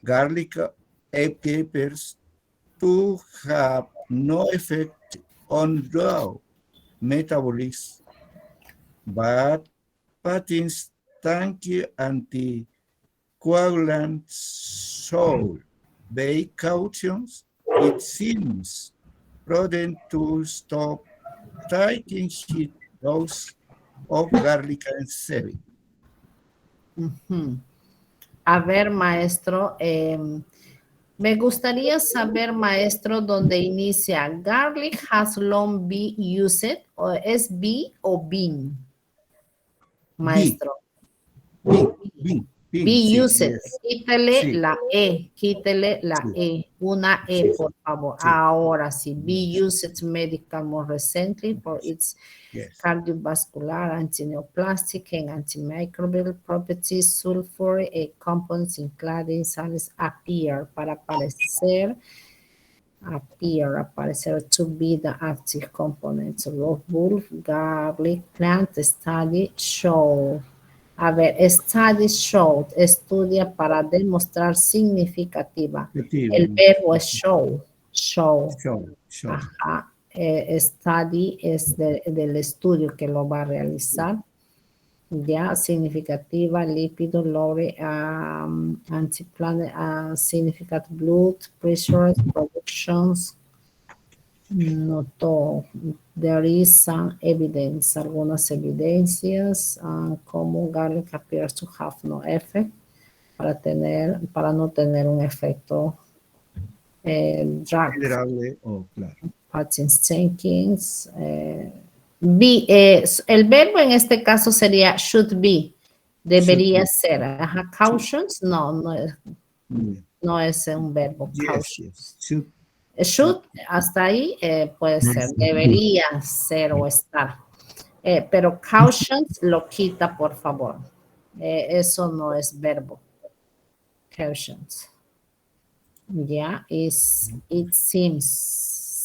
garlic appears to have no effect on raw metabolism, but patents tanky anticoagulants show by cautions. It seems prudent to stop taking sheet dose of garlic and save. A ver, maestro, me gustaría saber, maestro, dónde inicia. Garlic has long been used, o es be o been, maestro. Be used. Quítele la E, quítele la E, una E, por favor. Ahora sí, be used medical more recently for its cardiovascular, antineoplastic, and antimicrobial properties. Sulfur compounds including sales appear to be the active components of wolf garlic plant study show. A ver, study showed, estudia para demostrar significativa. El verbo es show. Ajá. Study es del estudio que lo va a realizar. Ya, significativa, lípido, lowering, antiplanet, significant blood pressure, productions. Notó, there is some evidence, algunas evidencias, como garlic appears to have no effect, para no tener un efecto drug. Patents thinkings. El verbo en este caso sería should be, debería ser. Ajá, cautions, no es un verbo. Cautions. Should, hasta ahí puede ser, debería ser o estar. Pero cautions lo quita, por favor. Eso no es verbo. Cautions. Ya, it seems.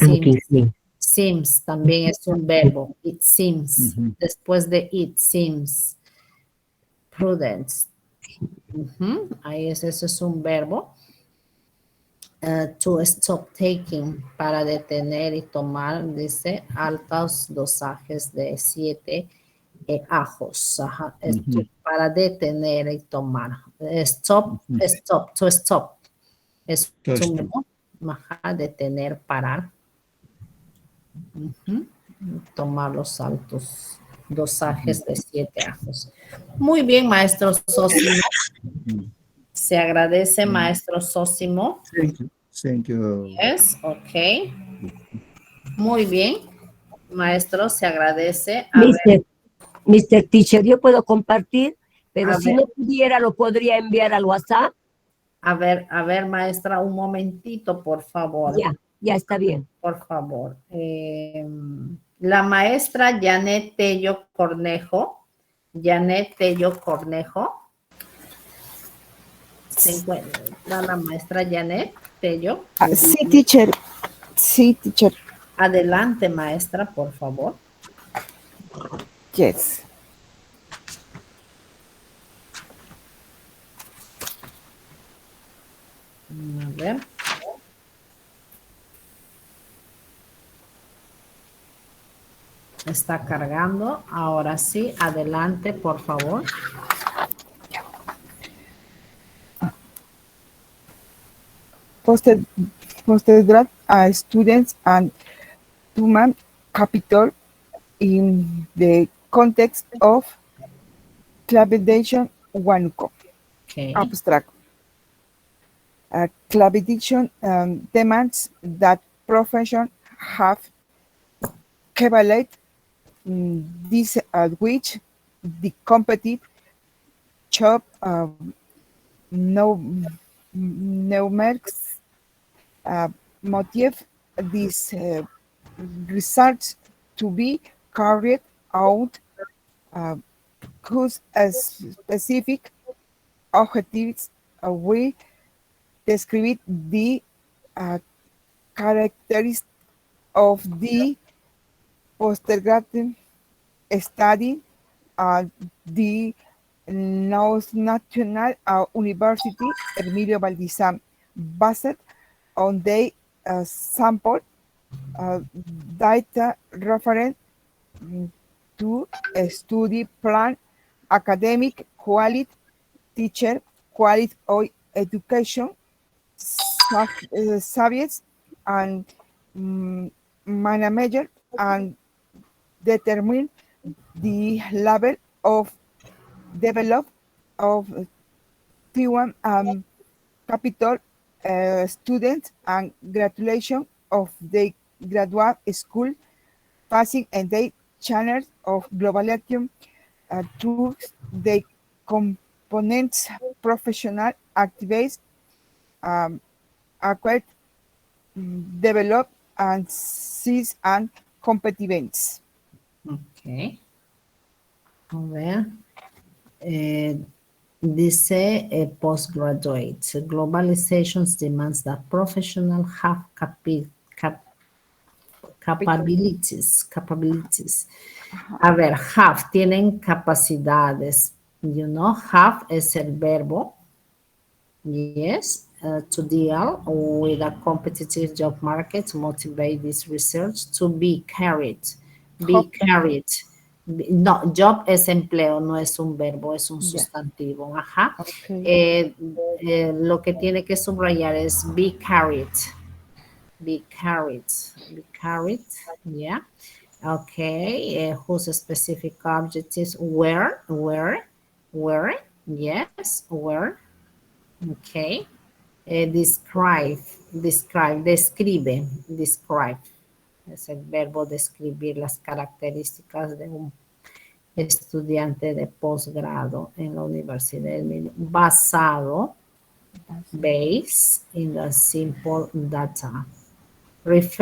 Seems también es un verbo. It seems. Después de it seems. Prudence. Ahí eso es un verbo. To stop taking, para detener y tomar, dice, altos dosajes de 7 ajos. Para detener y tomar. Stop, to stop. Es un verbo. Detener, parar. Tomar los altos dosajes de 7 ajos. Muy bien, maestro Sósimo. Se agradece, maestro Sósimo. Thank you. Yes, ok. Muy bien. Maestro, se agradece. Mr. Teacher, yo puedo compartir, pero si ver. no pudiera, lo podría enviar al WhatsApp. A ver, maestra, un momentito, por favor. Ya está bien. Por favor. La maestra Janet Tello Cornejo. ¿Se encuentra la maestra Janet Tello? Sí, teacher. Adelante, maestra, por favor. Yes. A ver. Está cargando. Ahora sí, adelante, por favor. Postgrad students and human capital in the context of collaboration WANUCO. Okay. Abstract. Collaboration demands that profession have evaluate this at which the competitive job numerics motive these results to be carried out whose specific objectives we describe the characteristics of the postgraduate study at the National University Emilio Valdizán, based on the sample data referent to a study plan, academic quality, teacher quality of education, subjects, and manager, and determine the level of development of T1 capital students and graduation of the graduate school passing and the channels of globalization through the components professional activities acquired, develop, and seize and competitiveness. Ok. A ver. Dice postgraduate. Globalization demands that professionals have capabilities. A ver, have, tienen capacidades. You know, have es el verbo. Yes, to deal with a competitive job market, to motivate this research, to be carried. Be carried. No, job es empleo, no es un verbo, es un sustantivo. Ajá. Okay. Lo que tiene que subrayar es be carried. Be carried. Be carried. Yeah. Okay. Whose specific objectives were. Yes, were. Okay. Describe. Es el verbo describir las características de un estudiante de posgrado en la Universidad basado, based in the simple data. Referido,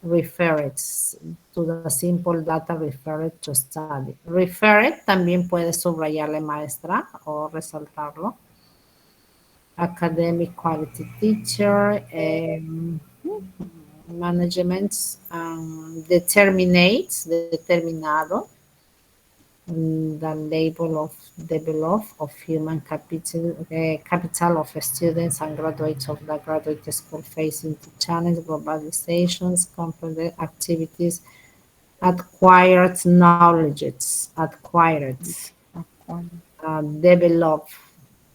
referred to the simple data referred to study. Referred también puede subrayarle, maestra, o resaltarlo. Academic quality teacher, management, determinado, the label of develop of human capital of students and graduates of the graduate school facing to challenge globalizations, complex activities, acquired knowledges, develop,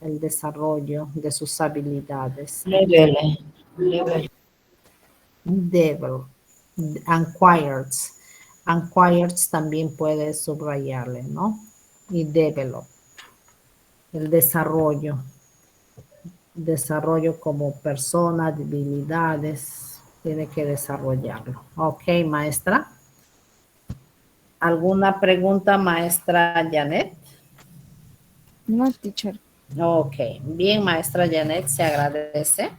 el desarrollo de sus habilidades. Level. Acquired también puede subrayarle, ¿no? Y develop, el desarrollo como persona, habilidades, tiene que desarrollarlo. Ok, maestra. ¿Alguna pregunta, maestra Janet? No, teacher. Ok, bien, maestra Janet, se agradece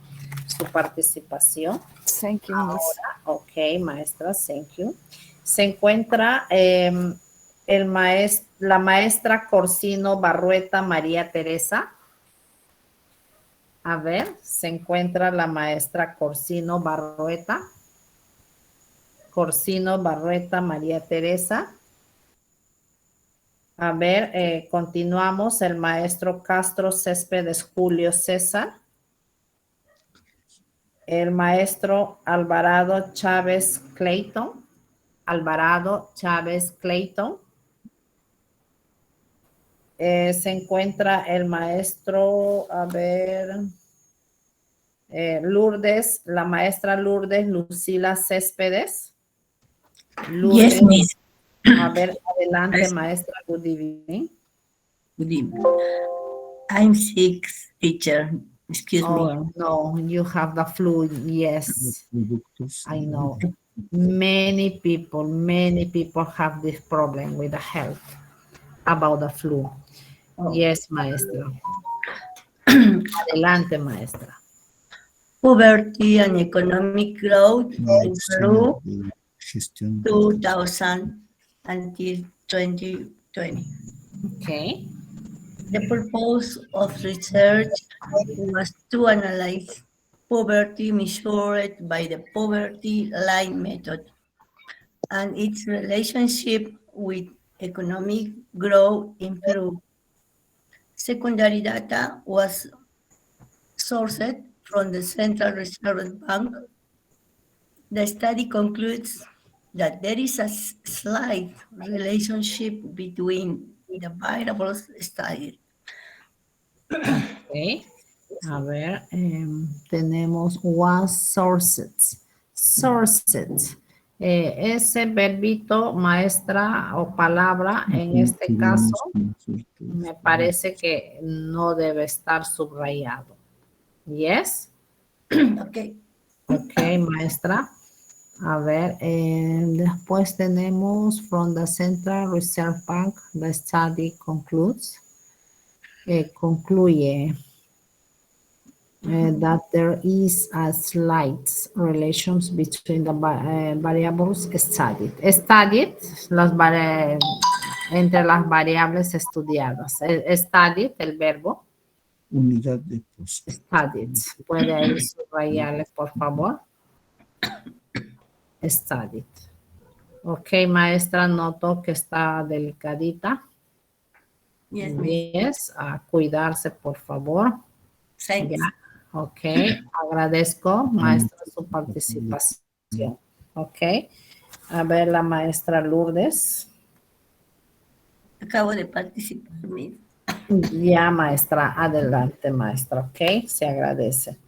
su participación. Thank you, Miss. Ahora, ok, maestra, thank you. Se encuentra la maestra Corsino Barrueta María Teresa. A ver, se encuentra la maestra Corsino Barrueta. Corsino Barrueta María Teresa. A ver, continuamos. El maestro Castro Céspedes Julio César. El maestro Alvarado Chávez Clayton. Alvarado Chávez Clayton. Se encuentra el maestro, a ver, Lourdes, la maestra Lourdes Lucila Céspedes. Lourdes, Yes, Miss. a ver, adelante, Yes. maestra. Good evening. Good evening. I'm sick, teacher. Excuse me. Oh, no, you have the flu. Yes, I know. Many people have this problem with the health about the flu. Yes, maestra. Adelante, maestra. Poverty and economic growth in Peru 2000 until 2020. Okay. The purpose of research was to analyze poverty measured by the poverty line method and its relationship with economic growth in Peru. Secondary data was sourced from the Central Reserve Bank. The study concludes that there is a slight relationship between the variables studied. Okay. A ver, tenemos was sources. Sources. Ese verbito, maestra o palabra, en este caso, me parece que no debe estar subrayado. Yes. Okay. Ok, maestra. A ver, después tenemos from the Central Reserve Bank, the study concludes. Concluye that there is a slight relations between the variables studied. Studied, entre las variables estudiadas. Studied, el verbo. Unidad de post. Studied. ¿Puede ahí subrayarle, por favor? Studied. Ok, maestra, noto que está delicadita. Yes, Yes, a cuidarse, por favor. Thanks. Ya. Ok, agradezco, maestra, su participación. Ok, a ver, la maestra Lourdes. Acabo de participar, Miss. Ya, maestra, adelante, maestra, ok, se agradece.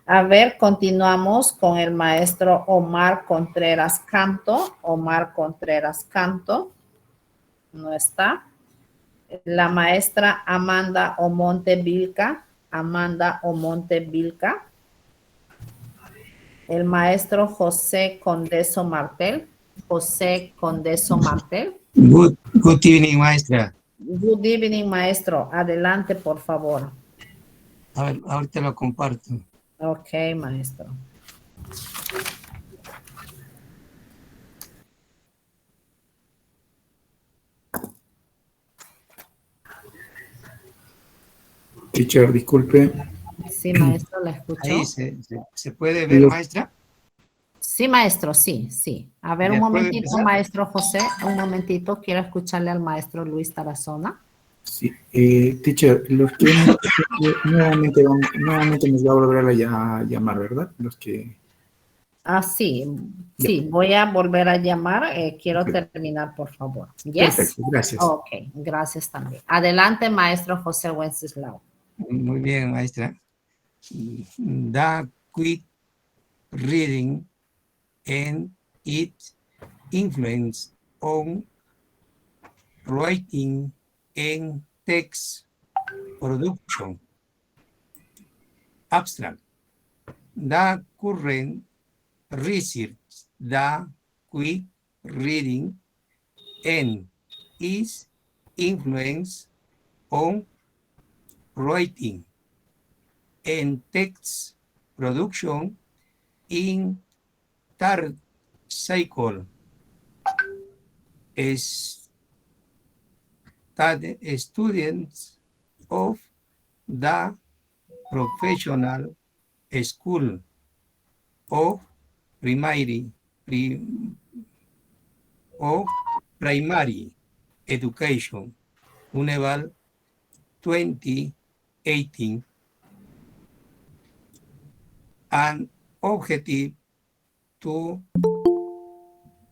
A ver, continuamos con el maestro Omar Contreras Canto. Omar Contreras Canto. No está. La maestra Amanda Omonte Vilca. Amanda Omonte Vilca. El maestro José Condeso Martel. José Condeso Martel. Good evening, maestra. Good evening, maestro. Adelante, por favor. A ver, ahorita lo comparto. Ok, maestro. Teacher, disculpe. Sí, maestro, la escucho. Ahí se puede ver, maestra. Sí, maestro, sí, sí. A ver, un ¿Ya puedo momentito, empezar? maestro José, un momentito. Quiero escucharle al maestro Luis Tarazona. Sí, teacher, los que nuevamente nos va a volver a llamar, ¿verdad? Los que... Ah, sí, sí, voy a volver a llamar. Quiero terminar, por favor. Yes. Perfecto, gracias. Ok, gracias también. Adelante, maestro José Wenceslao. Muy bien, maestra. The quick reading and its influence on writing and text production. Abstract. The current research, the quick reading and its influence on writing and text production in third cycle students of the professional school of primary education, UNHEVAL 2018, and objective to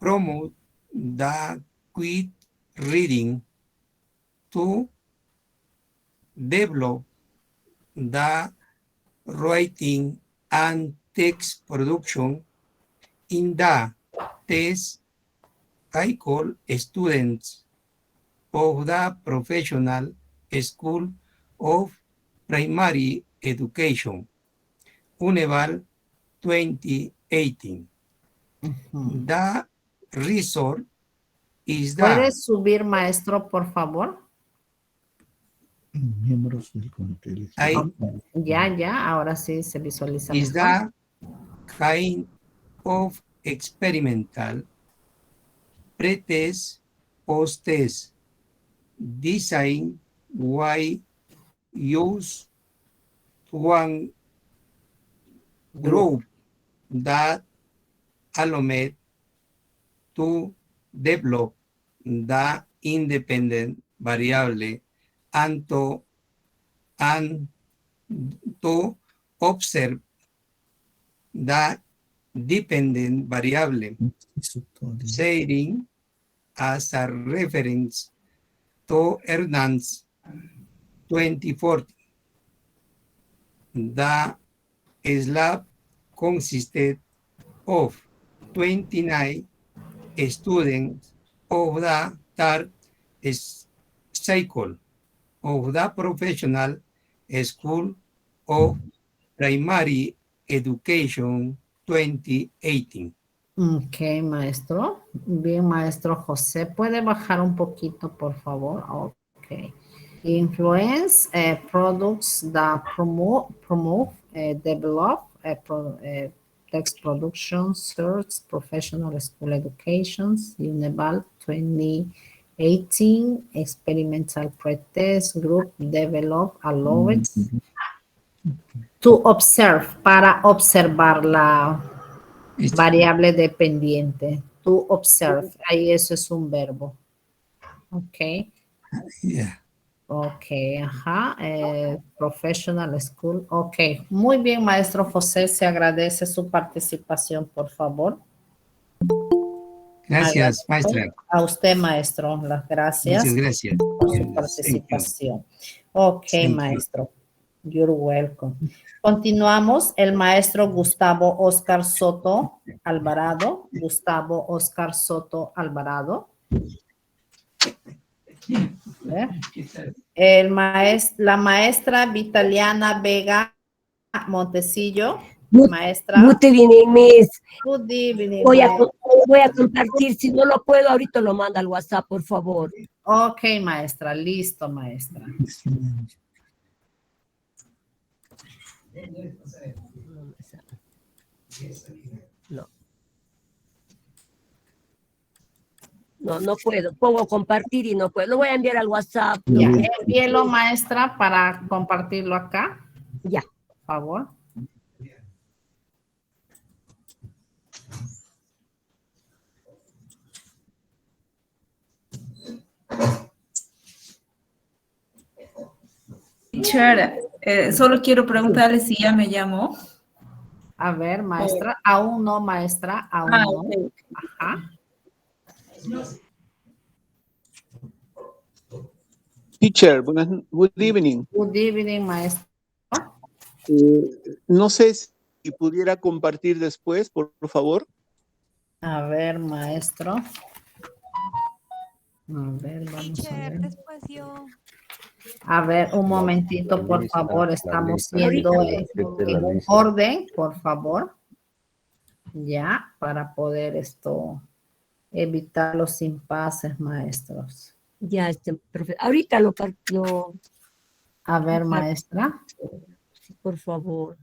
promote the quick reading, to develop the writing and text production. In the test, I call students of the professional school of primary education, UNHEVAL 2018. The result is the... ¿Puedes subir, maestro, por favor? Miembros del comité. Ya, ahora sí se visualiza is mejor. the kind of experimental pre-test, post-test design why use one group that allowed to develop the independent variable and to observe the dependent variable, sharing as a reference to Hernandez 2014. The slab consisted of 29 students of the third cycle of the professional school of primary education 2018. Ok, maestro. Bien, maestro José. ¿Puede bajar un poquito, por favor? Ok. Influence products that promote, develop, text production, search, professional school educations, UNHEVAL 2018, experimental pretest, group, develop, allowed, to observe, para observar la variable dependiente. To observe, ahí eso es un verbo. Ok. Yeah. Ok, ajá. Professional School. Ok, muy bien, maestro José. Se agradece su participación, por favor. Gracias, maestra. A usted, maestro. Las gracias. Muchas gracias. Por su participación. Ok, maestro. You're welcome. Continuamos. El maestro Gustavo Oscar Soto Alvarado. Gustavo Oscar Soto Alvarado. La maestra Vitaliana Vega Montesillo. Maestra. Good evening, Miss. Good evening, Voy a compartir. Si no lo puedo, ahorita lo manda al WhatsApp, por favor. Ok, maestra. Listo, maestra. No puedo. Pongo compartir y no puedo. Lo voy a enviar al WhatsApp. Ya, envíelo, maestra, para compartirlo acá. Ya. Por favor. Teacher, solo quiero preguntarle si ya me llamó. A ver, maestra. Aún no, maestra. Aún no. Okay. Ajá. Teacher, good evening. Good evening, maestro. No sé si pudiera compartir después, por favor. A ver, maestro. A ver, vamos a ver. A ver, un momentito, por favor. Estamos viendo en un orden, por favor. Ya, para poder evitar los impases, maestros. Ya, ahorita lo... A ver, maestra. Sí, por favor.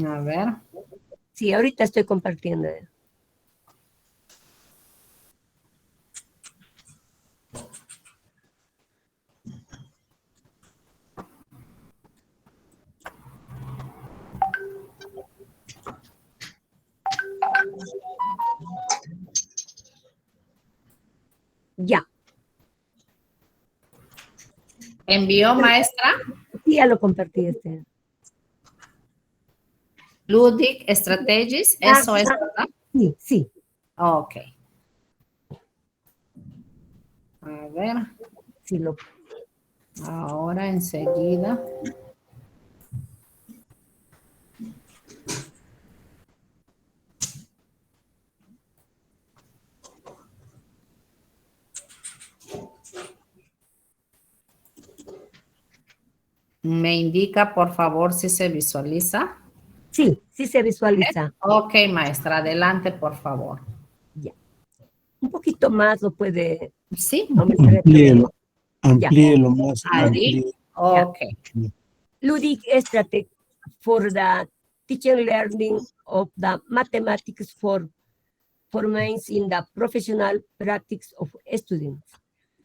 A ver. Sí, ahorita estoy compartiendo. ¿Envió, maestra? Sí, ya lo compartí. Ludic Strategies, eso es, ¿verdad? Sí, sí. Ok. A ver. Sí, Ahora enseguida. Me indica, por favor, si se visualiza. Sí, sí se visualiza. Ok, maestra, adelante, por favor. Ya. Un poquito más lo puede... Sí. Amplíelo. Amplíelo más. Ahí. Ok. Ludic strategy for the teacher learning of the mathematics for formats in the professional practice of students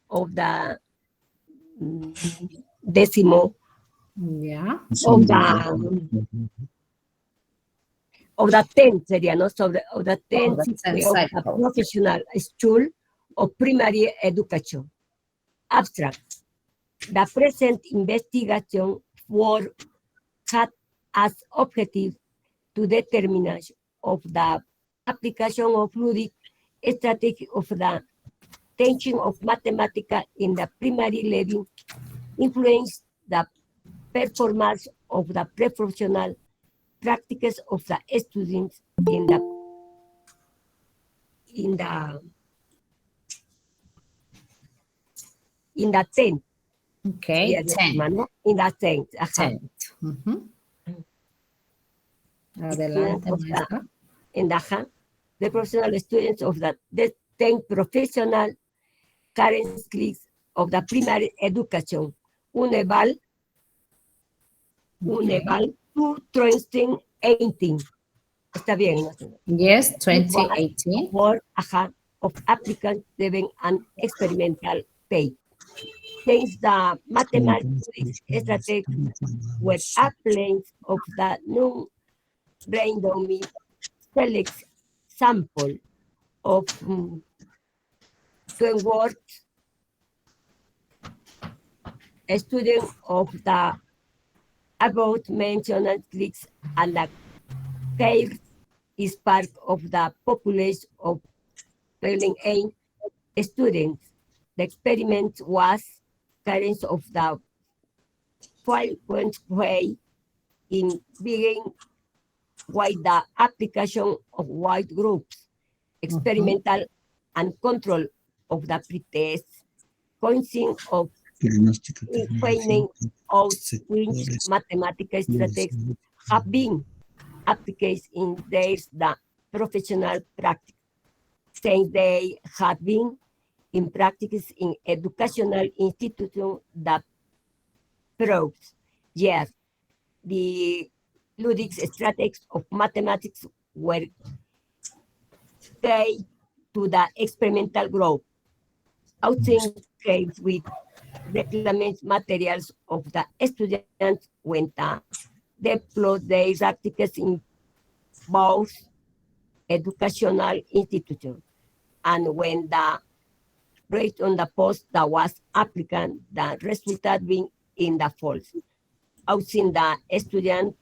of the décimo Yeah. of the 10th sería, ¿no? So of the 10th the 10th of the cycle. professional school of primary education. Abstract. The present investigation work had as objective to determination of the application of ludic strategy of the teaching of mathematics in the primary level influence the performance of the professional practices of the students in the 10th. Okay, 10. ¿no? In the 10th. Ajá. 10th. Adelante, maestra. The professional students of the 10th professional characteristics of the primary education. UNHEVAL 2018. Está bien, ¿no? Yes, 2018. Of applicants given an experimental phase. Since the mathematics strategy were applied of the non-randomly select sample of 20 words, a student of the above mentioned clicks and the care is part of the population of 8 students. The experiment was carried of the 5-point way in beginning with the application of wide groups, experimental and control of the pretest, consisting of finding out which mathematical strategies have been applied in the professional practice, since they have been in practice in educational institutions that proves, yes, the ludic strategies of mathematics were tied to the experimental group. Outside case with reclamation materials of the students when they upload their practices in both educational institutions, and when the rate on the post that was applicant, the result being in the false. Outside the student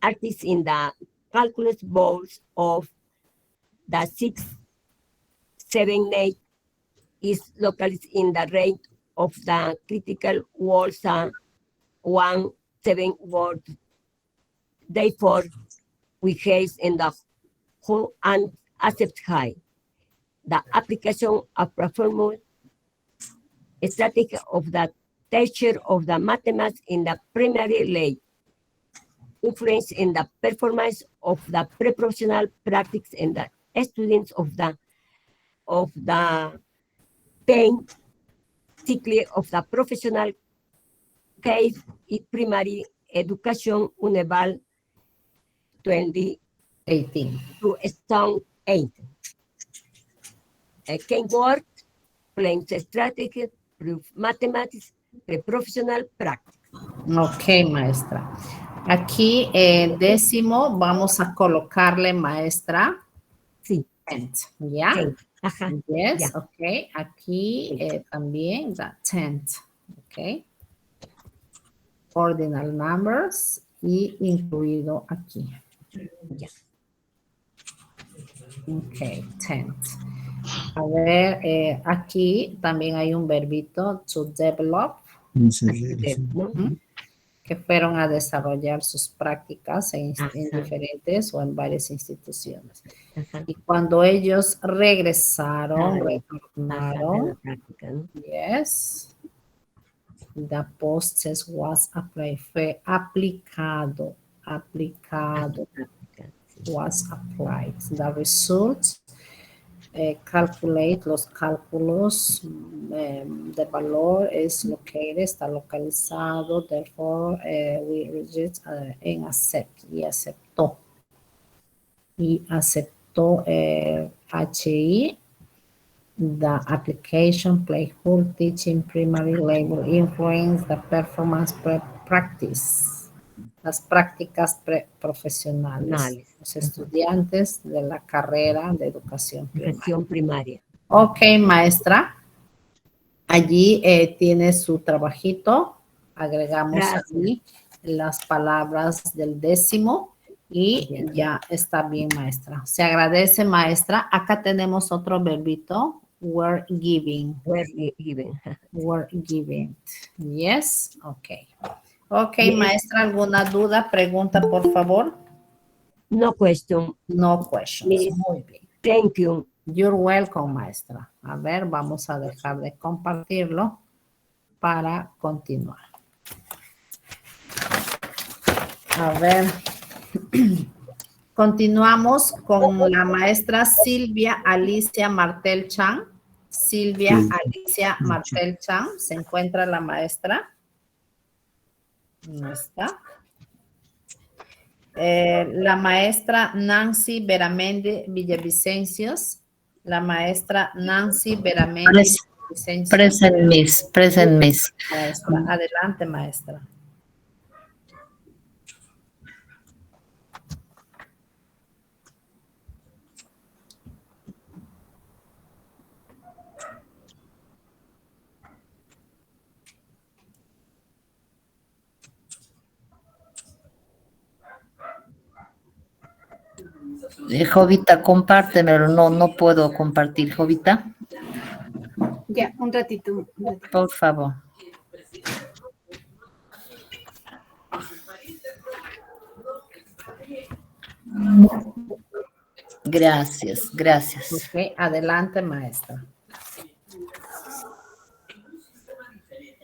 artists in the calculus balls of the 6, 7, 8 is localized in the range of the critical walls 1, 7 words. Therefore, we have in the whole and accept high. The application of performance strategy of the teacher of the mathematics in the primary level influence in the performance of the pre-professional practice and the students of the 10 cycle of the professional case in primary education UNHEVAL 2018 to Stone 8. Can work, plans strategy, proof mathematics, pre-professional practice. Ok, maestra. Aquí, décimo, vamos a colocarle, maestra. Sí. ¿Ya? Sí. Ajá. Yes, Ya. ok. Aquí también, the 10th. Ok. Ok. Ordinal numbers y incluido aquí. Ok, tent. A ver, aquí también hay un verbito, to develop, que fueron a desarrollar sus prácticas en diferentes o en varias instituciones. Y cuando ellos regresaron, retornaron, yes, the process was applied, fue aplicado, was applied. The results, calculate los cálculos, the valor is located, está localizado, therefore we reject and accept, y aceptó. Y aceptó HI, the application, playful, teaching, primary label, influence, the performance practice. Las prácticas profesionales, los estudiantes de la carrera de educación primaria. Ok, maestra. Allí tiene su trabajito. Agregamos aquí las palabras del 10º y ya está bien, maestra. Se agradece, maestra. Acá tenemos otro verbito. Were giving. Were giving. Yes, ok. Ok, maestra, ¿alguna duda? Pregunta, por favor. No question. No questions. Muy bien. Thank you. You're welcome, maestra. A ver, vamos a dejar de compartirlo para continuar. A ver. Continuamos con la maestra Silvia Alicia Martel Chan. Silvia Alicia Martel Chan. ¿Se encuentra la maestra? No está. La maestra Nancy Beramendi Villavicencios. La maestra Nancy Beramendi Villavicencios. Present, miss. Present, miss. Maestra. Adelante, maestra. Jovita, compártemelo. No puedo compartir, Jovita. Ya, un ratito. Por favor. Gracias, gracias. Ok, adelante, maestra.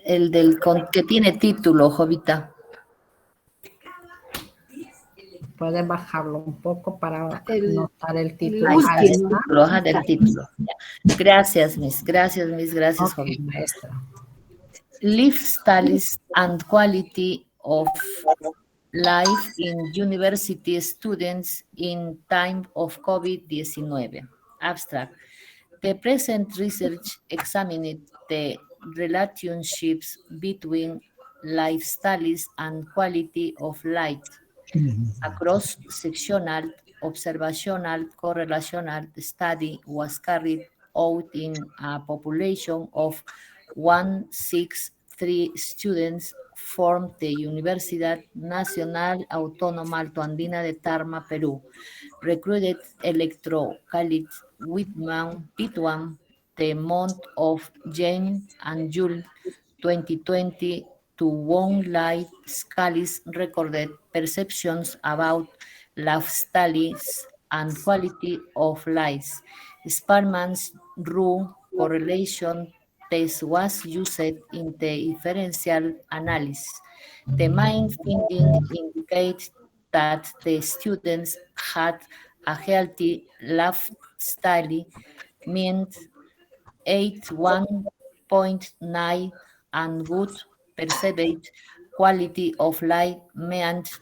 El que tiene título, Jovita. Puede bajarlo un poco para notar el título. Del título. Gracias, miss. Gracias, miss. Gracias, okay, Jovita. Maestra. Lifestyles and quality of life in university students in time of COVID-19. Abstract. The present research examined the relationships between lifestyles and quality of life across sectional, observational, correlational study was carried out in a population of 163 students from the Universidad Nacional Autónoma Altoandina de Tarma, Perú. Recruited Electro Khalid Whitman between the month of June and July 2020 to one light scales recorded perceptions about lifestyles and quality of life. Spearman's rule correlation test was used in the differential analysis. The main finding indicates that the students had a healthy lifestyle, meant 81.9, and good perceived quality of life, meant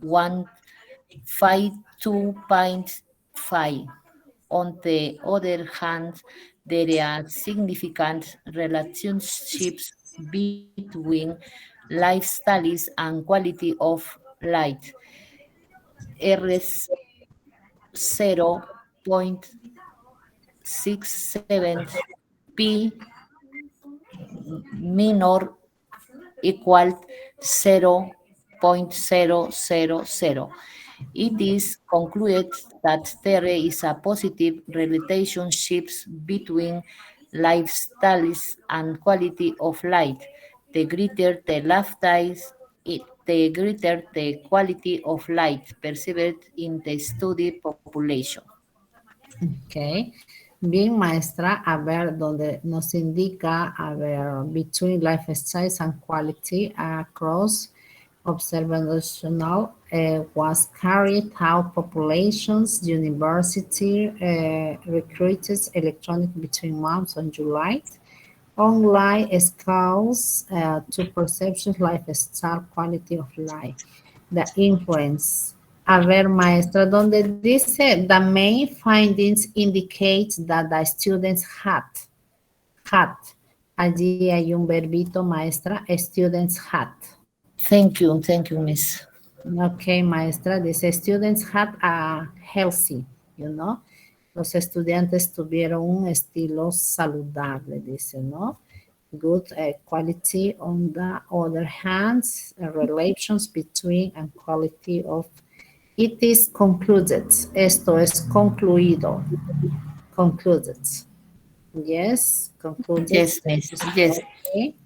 152.5. On the other hand, there are significant relationships between lifestyles and quality of life. R0.67 P minor equal 0.000. It is concluded that there is a positive relationship between lifestyles and quality of life. The greater the lifestyles, the greater the quality of life perceived in the study population. Ok. Bien, maestra, a ver, donde nos indica, a ver, between lifestyles and quality across observational was carried out populations, university recruited electronic between months and July, online scales to perception lifestyle quality of life, the influence. A ver, maestra, donde dice the main findings indicate that the students had. Allí hay un verbito, maestra, students had. Thank you, miss. Ok, maestra, dice students had a healthy, Los estudiantes tuvieron un estilo saludable, dice, ¿no? Good quality on the other hand, relations between and quality of. It is concluded. Esto es concluido. Concluded. Yes, concluded. Yes, miss. Yes. Okay.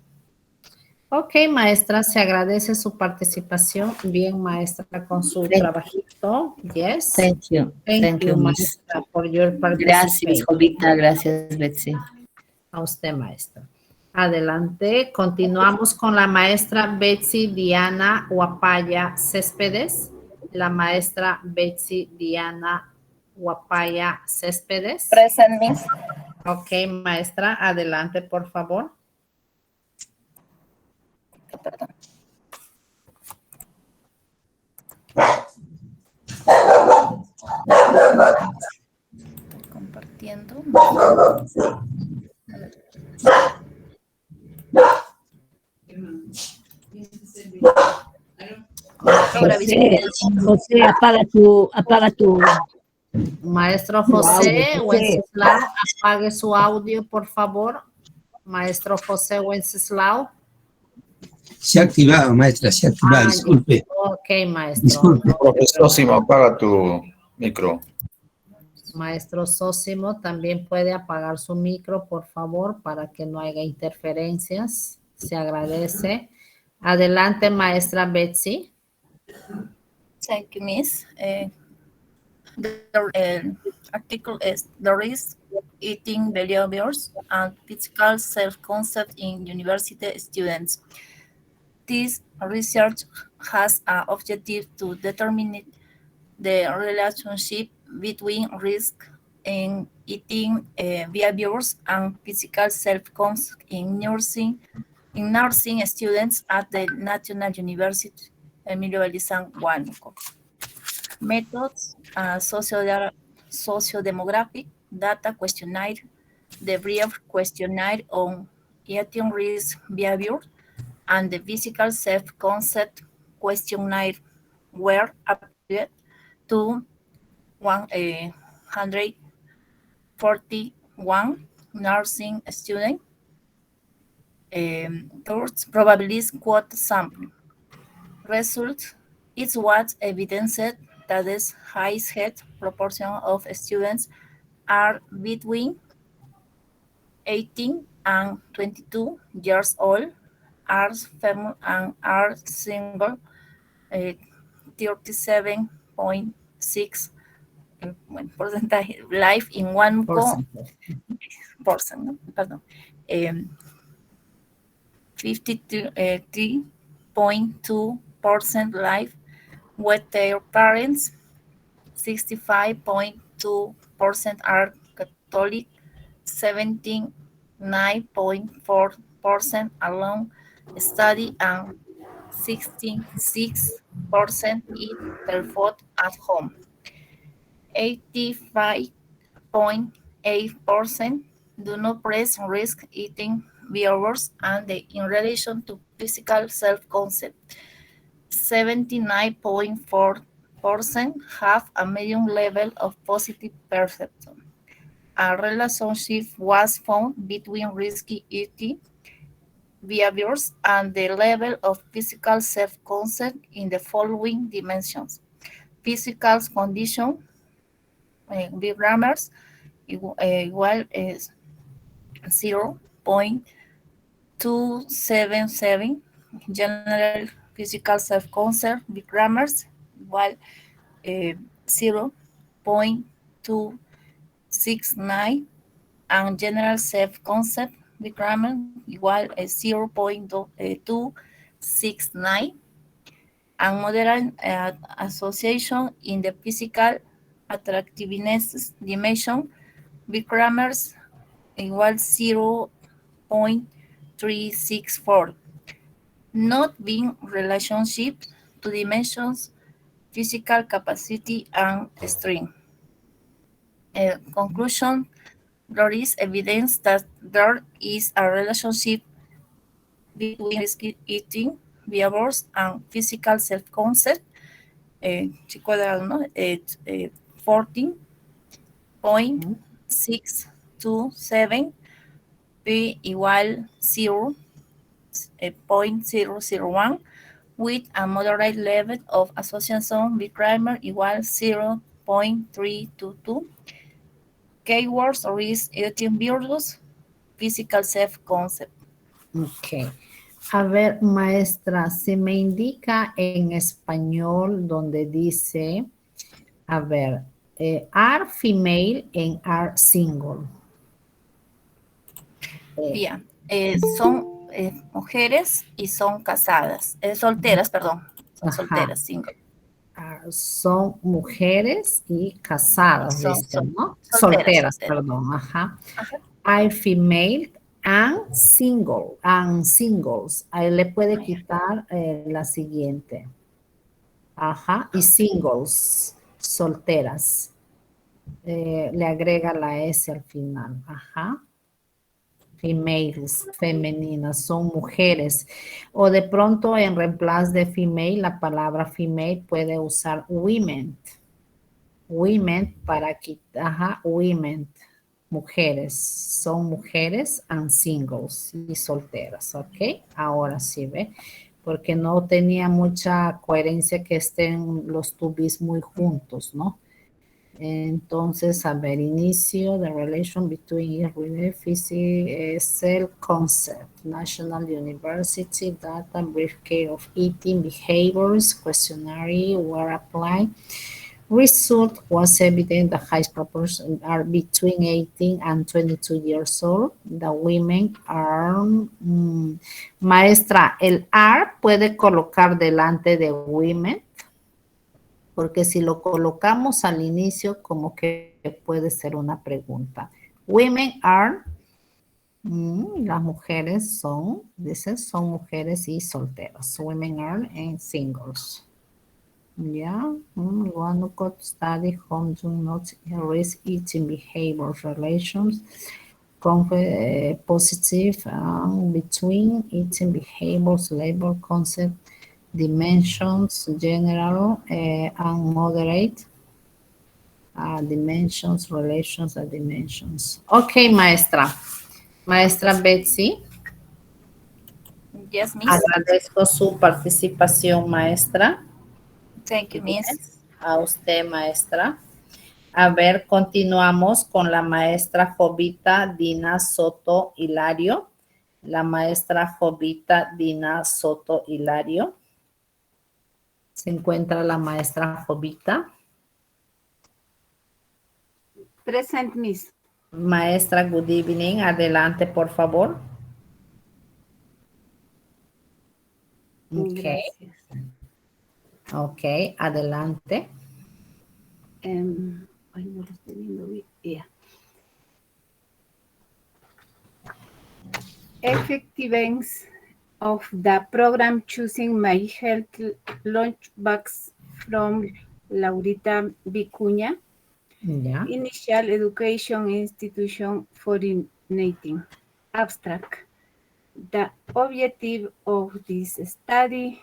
Ok, maestra, se agradece su participación. Bien, maestra, con su trabajito. Yes. Thank you. Thank you, miss. maestra, for your Gracias, participation. Jovita. Gracias, Betsy. A usted, maestra. Adelante. Continuamos con la maestra Betsy Diana Huapaya Céspedes. La maestra Betsy Diana Huapaya Céspedes. Present, miss. Ok, maestra, adelante, por favor. Perdón. Estoy compartiendo. José, apaga tu. Maestro José Wenceslao, apague su audio, por favor. Maestro José Wenceslao. Se ha activado, maestra, se ha activado, disculpe. Ok, maestro. Disculpe. Profesor Sosimo, apaga tu micro. Maestro Sosimo, también puede apagar su micro, por favor, para que no haya interferencias. Se agradece. Adelante, maestra Betsy. Thank you, miss. The article is the risk eating behaviors and physical self-concept in university students. This research has an objective to determine the relationship between risk in eating behaviors and physical self-concept in nursing students at the National University Emilio Belizan, Huánuco. Methods, sociodemographic data questionnaire, the brief questionnaire on eating risk behavior, and the physical self-concept questionnaire were applied to 141 nursing students. Towards probabilistic quote sample. Result is what evidenced that the highest proportion of students are between 18 and 22 years old, are female and are single, 37.6 percentage life in one percent, no? Pardon. 53.2% life with their parents, 65.2% are Catholic, 79.4% alone study, and 66% eat their food at home. 85.8% do not press risk eating behaviors and in relation to physical self-concept. 79.4% have a medium level of positive perception. A relationship was found between risky eating behaviors and the level of physical self-concept in the following dimensions. Physical condition, grammars, igual es 0.277. General physical self-concept, grammars, igual 0.269. And general self-concept, grammar, igual 0.269. And modern association in the physical attractiveness dimension, grammars, igual 0.364. Not being relationship to dimensions, physical capacity, and strength. Conclusion, there is evidence that there is a relationship between risky eating behaviors and physical self-concept. Cuadrado, ¿no? 14.627, P igual 0.001, with a moderate level of association with grammar igual 0.322. Keywords risk eating virus, physical self-concept. Ok. A ver, maestra, si me indica en español donde dice, a ver, are female and are single. Bien, son mujeres y son casadas, solteras, perdón, son solteras, single. Son mujeres y casadas, dicen, ¿no? Solteras, perdón, ajá. Are female and single, and singles. Ahí le puede quitar la siguiente. Ajá, y singles, solteras. Le agrega la S al final, ajá. Females, femeninas, son mujeres. O de pronto en reemplazo de female, la palabra female puede usar women. Women para quitar, ajá, women, mujeres. Son mujeres and singles y solteras, ¿ok? Ahora sí, ¿ve? Porque no tenía mucha coherencia que estén los to be's muy juntos, ¿no? Entonces, a ver, inicio, the relation between physics, self-concept, National University, data, brief care of eating behaviors, questionnaire were applied. Result was evident the highest proportion are between 18 and 22 years old. The women are, maestra, el are puede colocar delante de women, porque si lo colocamos al inicio como que puede ser una pregunta. Women are, las mujeres son, dicen, son mujeres y solteras. Women are and singles. Yeah, one could study home do not risk eating behavior relations, positive between eating behaviors, labor concept, dimensions, general and moderate, dimensions, relations, and dimensions. Ok, maestra. Maestra Betsy. Yes, miss. Agradezco su participación, maestra. Thank you, miss. A usted, maestra. A ver, continuamos con la maestra Jovita Dina Soto Hilario. La maestra Jovita Dina Soto Hilario. Se encuentra la maestra Jovita. Present, miss. Maestra, good evening. Adelante, por favor. Ok. Gracias. Ok, adelante. Ay, no lo estoy viendo bien. Yeah. Effectiveness of the program choosing my health lunchbox from Laurita Vicuña. Yeah. Initial Education Institution Coordinating. Abstract. The objective of this study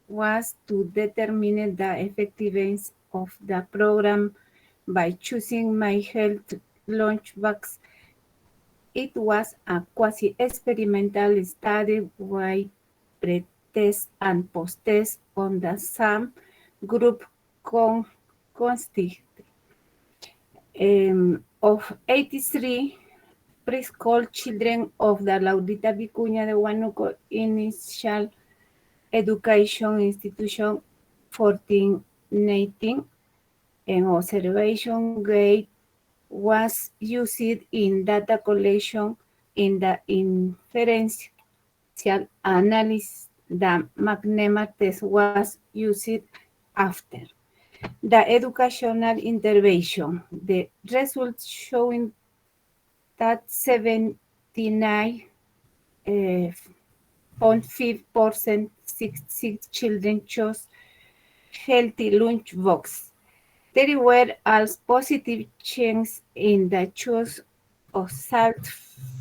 was to determine the effectiveness of the program by choosing my health lunchbox It was a quasi-experimental study with pre-test and post-test on the same group consisting of 83 preschool children of the Laurita Vicuña de Huánuco Initial Education Institution 1419. An observation gate was used in data collection in the inferential analysis. The McNemar test was used after the educational intervention. The results showing that 79.5% 66 children chose healthy lunchbox. There were also positive changes in the choice of salt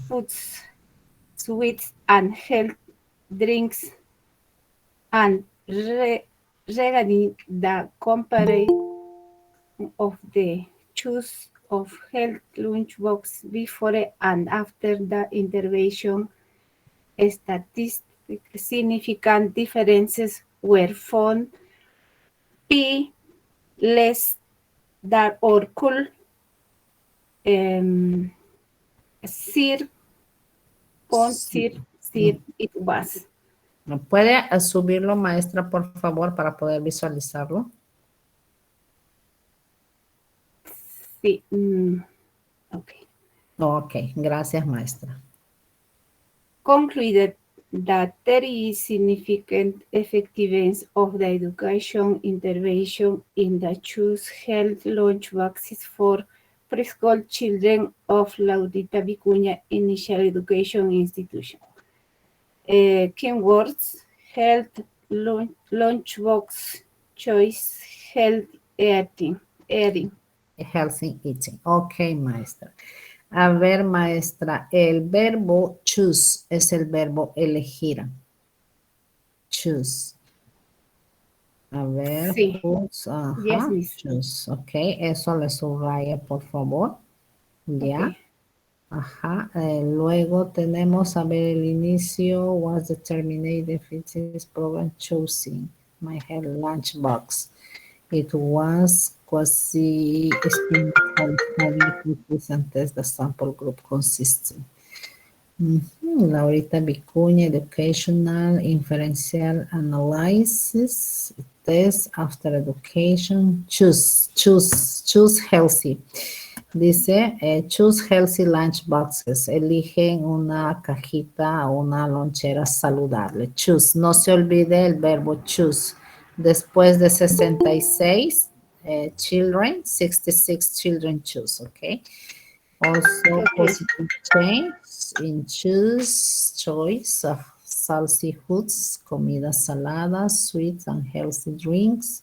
foods, sweets, and health drinks, and regarding the comparison of the choice of health lunchbox before and after the intervention, statistically significant differences were found. P less than or cool 0.00 it was. ¿Me puede subirlo, maestra, por favor, para poder visualizarlo? Sí. Ok. Ok, gracias, maestra. Concluded that there is significant effectiveness of the education intervention in the choose health lunchboxes for preschool children of Laurita Vicuña Initial Education Institution. Keywords: health lunchbox, choice, health eating. Healthy eating. Ok, maestra. A ver, maestra, el verbo choose es el verbo elegir. Choose. A ver, sí. Ajá, yes, choose. Ok, eso le subraya, por favor. Ya. Okay. Ajá. Luego tenemos, a ver, el inicio was the terminated fitness program choosing my health lunchbox. It was quasi-experimental study presents the sample group consisting. Laurita Vicuña, educational, inferential analysis, test after education, choose healthy. Dice, choose healthy lunch boxes. Eligen una cajita o una lonchera saludable. Choose. No se olvide el verbo choose. Después de 66 children, 66 children choose, okay? Also, positive change in choice of salty foods, comidas saladas, sweets and healthy drinks,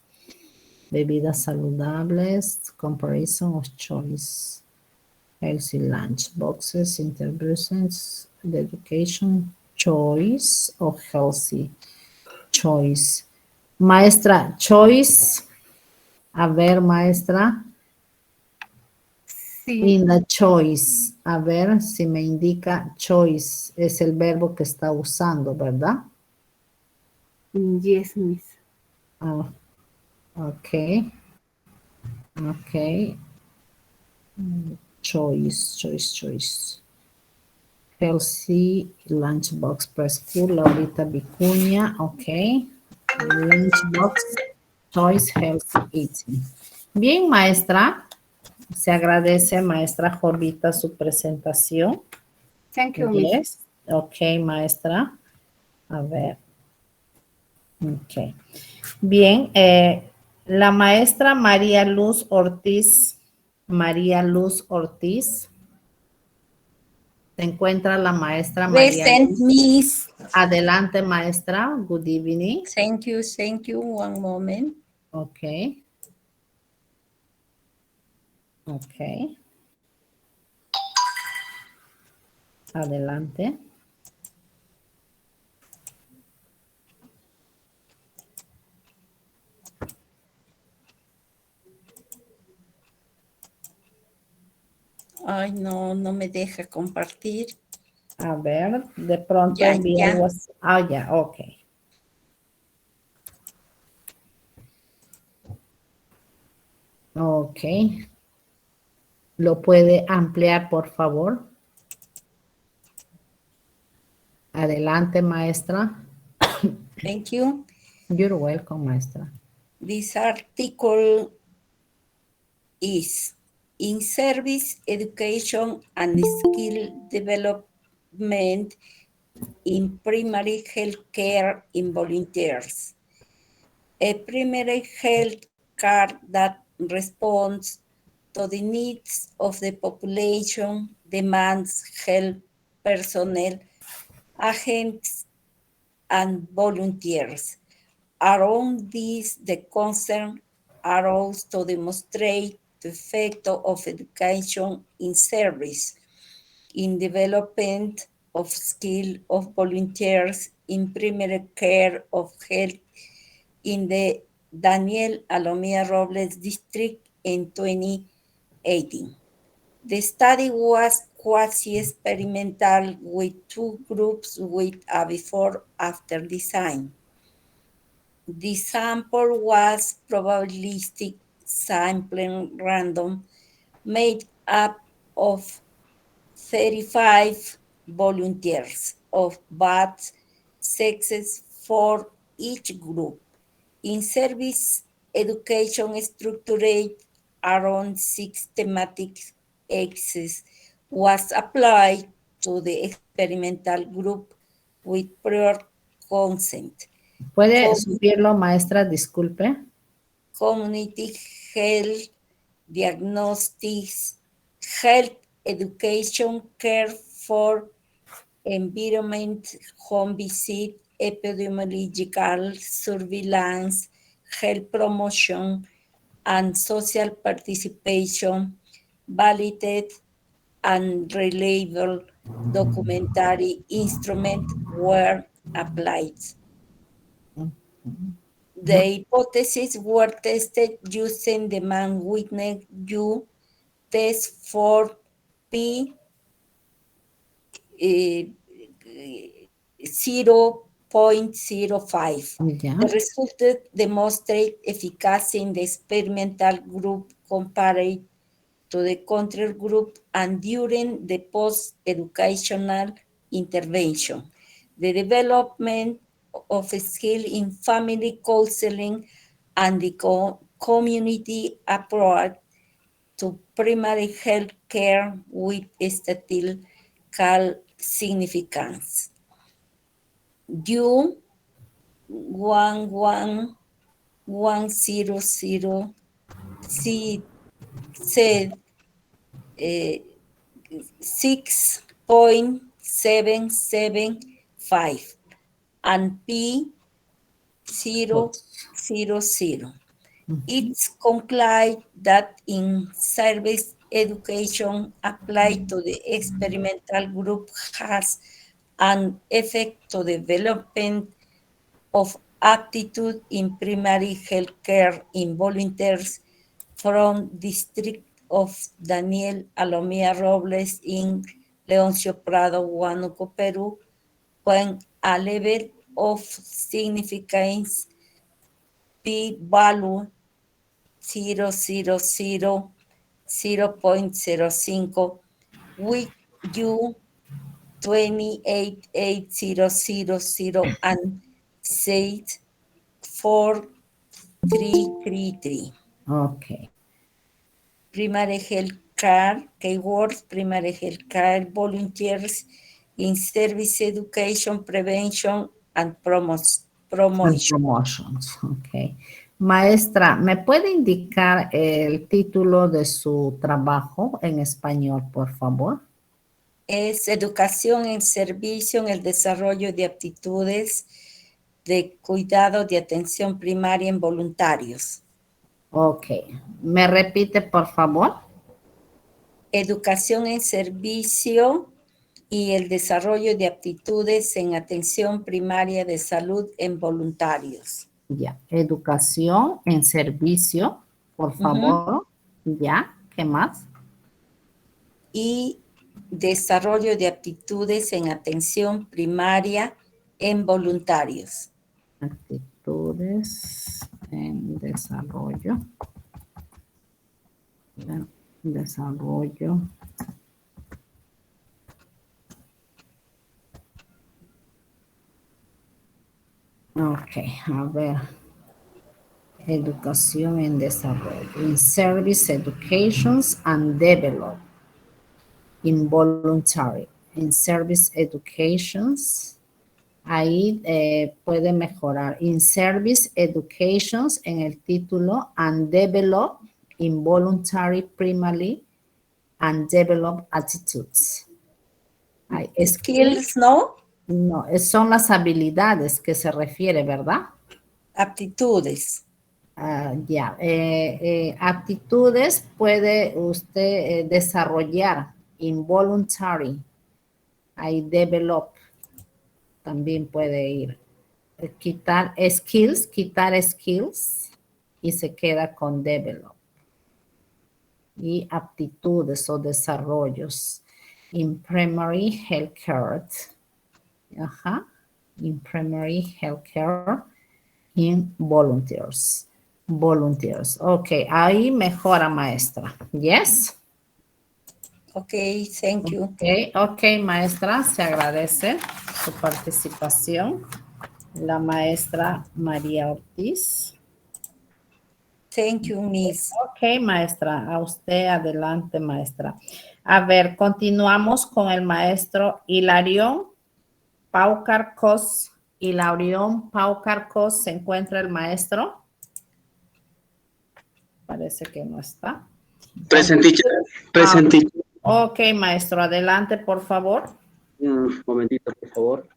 bebidas saludables, comparison of choice, healthy lunch boxes, interventions, the education, choice of healthy choice. Maestra, choice. A ver, maestra. Sí. In the choice. A ver si me indica choice. Es el verbo que está usando, ¿verdad? Yes, miss. Oh, ok. Ok. Choice. Healthy lunchbox preschool, Laurita Vicuña, ok. Lunchbox, choice, healthy eating. Bien, maestra. Se agradece, maestra Jorvita, su presentación. Thank you, Yes. miss. Ok, maestra. A ver. Ok. Bien, la maestra María Luz Ortiz. Se encuentra la maestra María Present, Luz. miss. Adelante, maestra. Good evening. Thank you. One moment. Ok. Adelante. Ay, no me deja compartir. A ver, de pronto Ya, envía ya. el WhatsApp. Ah, ya, ok. Ok. ¿Lo puede ampliar, por favor? Adelante, maestra. Thank you. You're welcome, maestra. This article is in service education and skill development in primary health care in volunteers. A primary health care that responds to the needs of the population demands health personnel, agents, and volunteers. Around this, the concern arose to demonstrate the effect of education in service in development of skill of volunteers in primary care of health in the Daniel Alomía Robles district in 2018. The study was quasi-experimental with two groups with a before-after design. The sample was probabilistic sampling random, made up of 35 volunteers of both sexes for each group. In service education structured around 6 thematic axes was applied to the experimental group with prior consent. ¿Puede subirlo, maestra? Disculpe. Community health, diagnostics, health education, care for environment, home visit, epidemiological surveillance, health promotion, and social participation, validated and reliable documentary instruments were applied. The hypotheses were tested using the man-witness U test for P 0.05. The result demonstrated efficacy in the experimental group compared to the control group and during the post-educational intervention. The development of a skill in family counseling and the community approach to primary health care with statistical significance. U 11100 C said 6.775 and P 000. It's concluded that in service education applied to the experimental group has an effect to development of aptitude in primary health care in volunteers from district of Daniel Alomía Robles in Leoncio Prado, Huánuco, Peru, when a level of significance p-value 0.05 with U 28800 and 64333. Okay. Primary health care, keywords, primary health care volunteers in service education, prevention, and promotion. Promotions, ok. Maestra, ¿me puede indicar el título de su trabajo en español, por favor? Es educación en servicio en el desarrollo de aptitudes de cuidado de atención primaria en voluntarios. Ok. ¿Me repite, por favor? Educación en servicio y el desarrollo de aptitudes en atención primaria de salud en voluntarios. Ya. Educación en servicio, por favor. Ya. ¿Qué más? y desarrollo de aptitudes en atención primaria en voluntarios. Actitudes en desarrollo. Desarrollo. Ok, a ver. Educación en desarrollo. In service educations and develop. Involuntary. In service educations. Ahí puede mejorar. In service educations en el título and develop involuntary primarily and develop attitudes. Skills, ¿no? No, son las habilidades que se refiere, ¿verdad? Aptitudes. Ya. Aptitudes puede usted desarrollar. Involuntary. Ahí develop. También puede ir. Quitar skills y se queda con develop. Y aptitudes o desarrollos. In primary healthcare. Ajá. In primary healthcare. In volunteers. Volunteers. Ok, ahí mejora, maestra. Yes. Ok, thank you. Ok, maestra, se agradece su participación. La maestra María Ortiz. Thank you, Miss. Ok, maestra, a usted adelante, maestra. A ver, continuamos con el maestro Hilarión Paucarcos. Hilarión Paucarcos, ¿se encuentra el maestro? Parece que no está. Present, teacher. Present, teacher. Ok, maestro, adelante, por favor. Un momentito, por favor.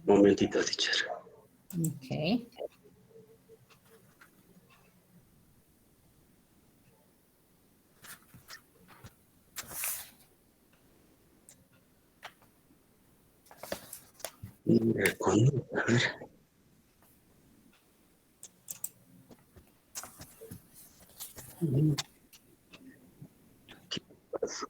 Momentito, teacher. Ok. A ver. ¿Qué pasó?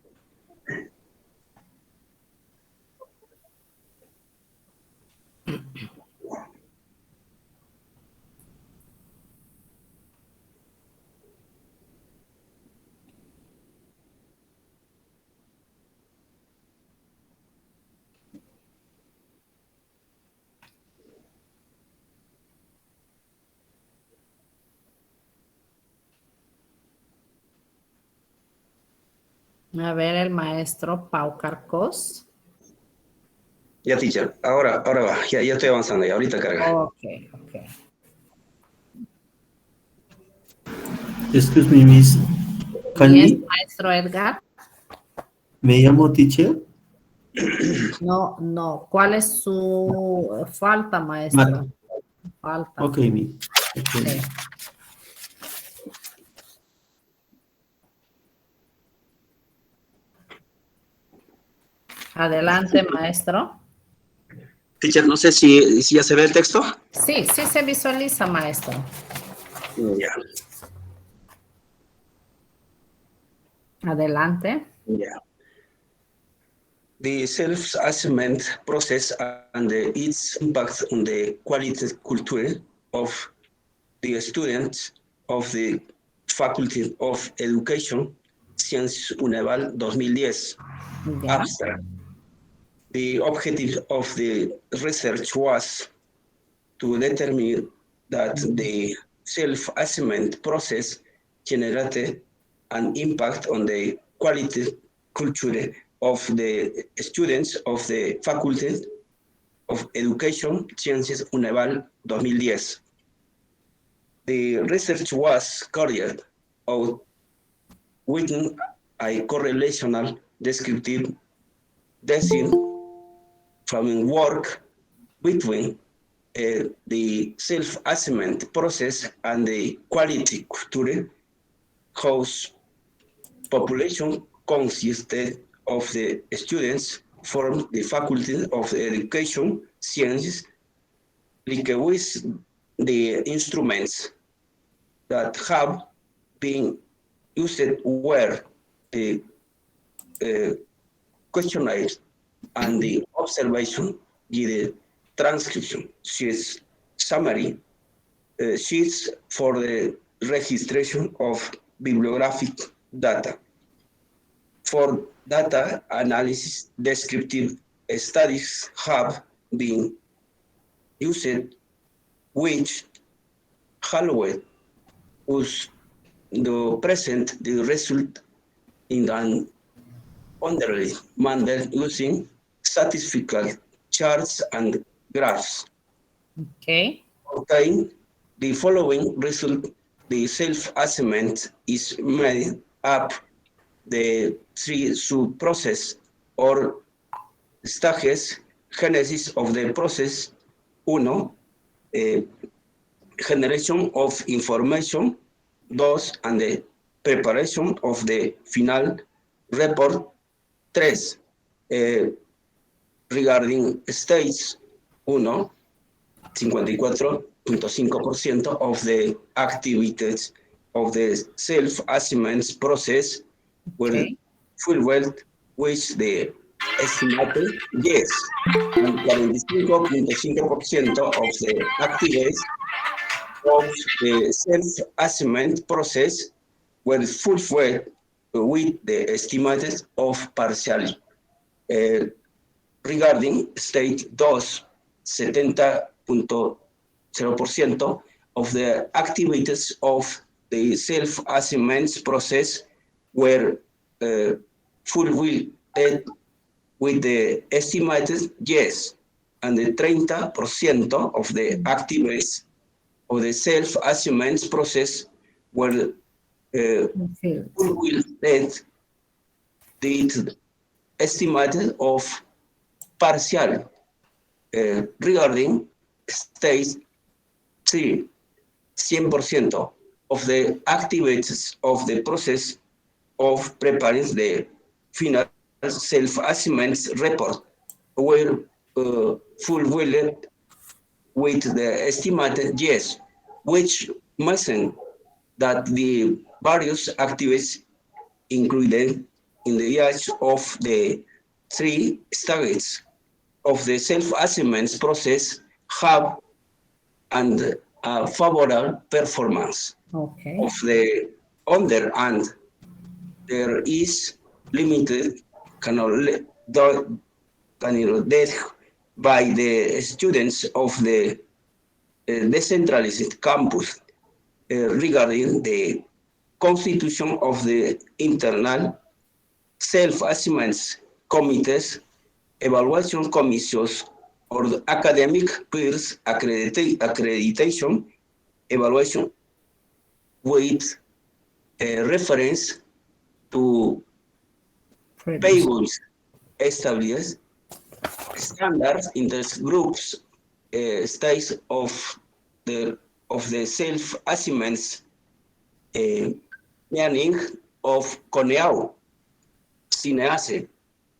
A ver, el maestro Paucarcos. Ya, teacher. Ahora va. Ya estoy avanzando. Ya ahorita carga. Ok. Excuse me, Miss. Yes, maestro Edgar. ¿Me llamo teacher? No. ¿Cuál es su falta, maestro? Falta. Ok, Miss. Okay. Sí. Adelante, maestro. Teacher, no sé si ya se ve el texto. Sí se visualiza, maestro. Ya. Adelante. Yeah. The self-assessment process and its impact on the quality culture of the students of the Faculty of Education, Científicos UNHEVAL 2010. Yeah. Abstract. The objective of the research was to determine that the self-assessment process generated an impact on the quality culture of the students of the Faculty of Education, Científicos UNHEVAL 2010. The research was carried out within a correlational descriptive design from work between the self-assessment process and the quality culture, whose population consisted of the students from the Faculty of Education, Sciences, likewise the instruments that have been used were the questionnaire and the observation, the transcription, sheets, summary, sheets for the registration of bibliographic data. For data analysis, descriptive studies have been used, which Holloway was the present the result in an orderly manner using statistical charts and graphs. Okay. Obtain the following result. The self-assessment is made up the three sub-process or stages: genesis of the process 1, generation of information 2, and the preparation of the final report 3. Regarding stage 1, 54.5% of the activities of the self-assessment process were fulfilled with the estimated yes, and 45.5% of the activities of the self-assessment process were fulfilled with the estimated of partially. Regarding stage 2, 70.0% of the activities of the self-assessment process were fulfilled with the estimated yes, and the 30% of the activities of the self-assessment process were fulfilled the estimated of partial. Regarding stage 3, 100% of the activities of the process of preparing the final self-assessment report were fulfilled with the estimated yes, which means that the various activities included in the age of the 3 stages of the self-assessment process have and favorable performance of the under, and there is limited by the students of the decentralized campus regarding the constitution of the internal self-assessment committees, evaluation commissions, or the academic peers accreditation evaluation with reference to payables established standards, interest groups, states of the self-assessments, meaning of CONEAU, SINEACE,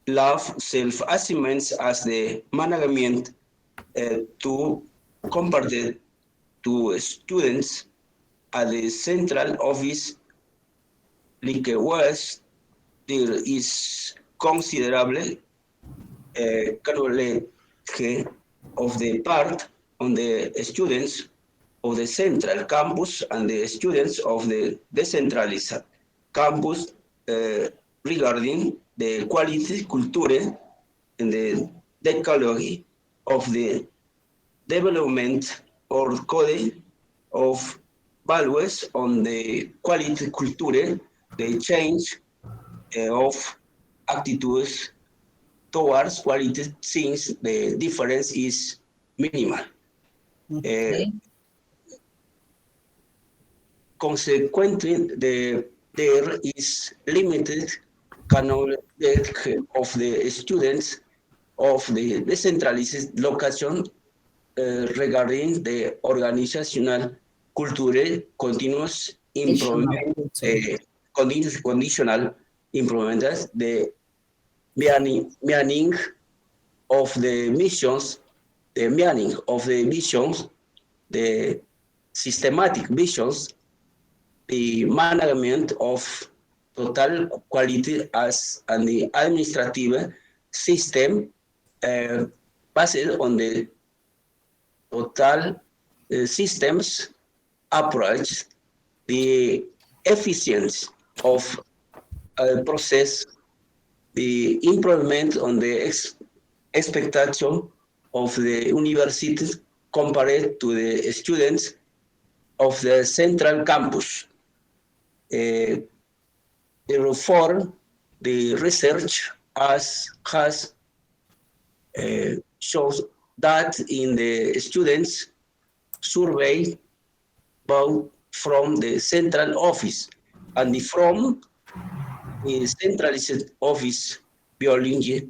love self-assessments as the management to compare to students at the central office, like was there is considerable of the part on the students of the central campus and the students of the decentralized campus regarding the quality culture and the decalogue of the development or code of values on the quality culture, the change of attitudes towards quality since the difference is minimal. Consequently, there is limited knowledge of the students of the decentralized location regarding the organizational culture, continuous improvement, conditional improvement, the meaning of the missions, the the systematic visions, the management of total quality as an administrative system based on the total systems approach, the efficiency of a process, the improvement on the expectation of the universities compared to the students of the central campus. Therefore, the research has shows that in the students survey both from the central office and from the centralized office biology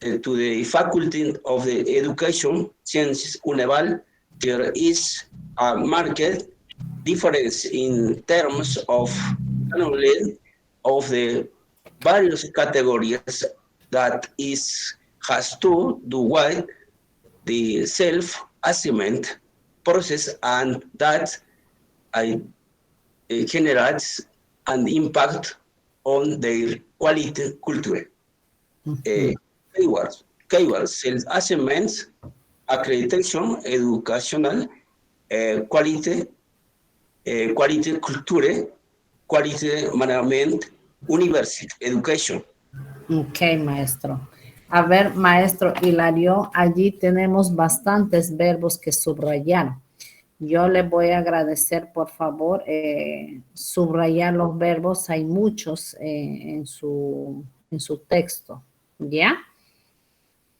to the Faculty of the Education Sciences UNHEVAL, there is a marked difference in terms of knowledge of the various categories that has to do with the self-assessment process, and that generates an impact on their quality culture. Keywords, self-assessments, accreditation, educational, quality culture, quality management, university, education. Ok, maestro. A ver, maestro Hilario, allí tenemos bastantes verbos que subrayar. Yo le voy a agradecer, por favor, subrayar los verbos. Hay muchos en su texto. ¿Ya?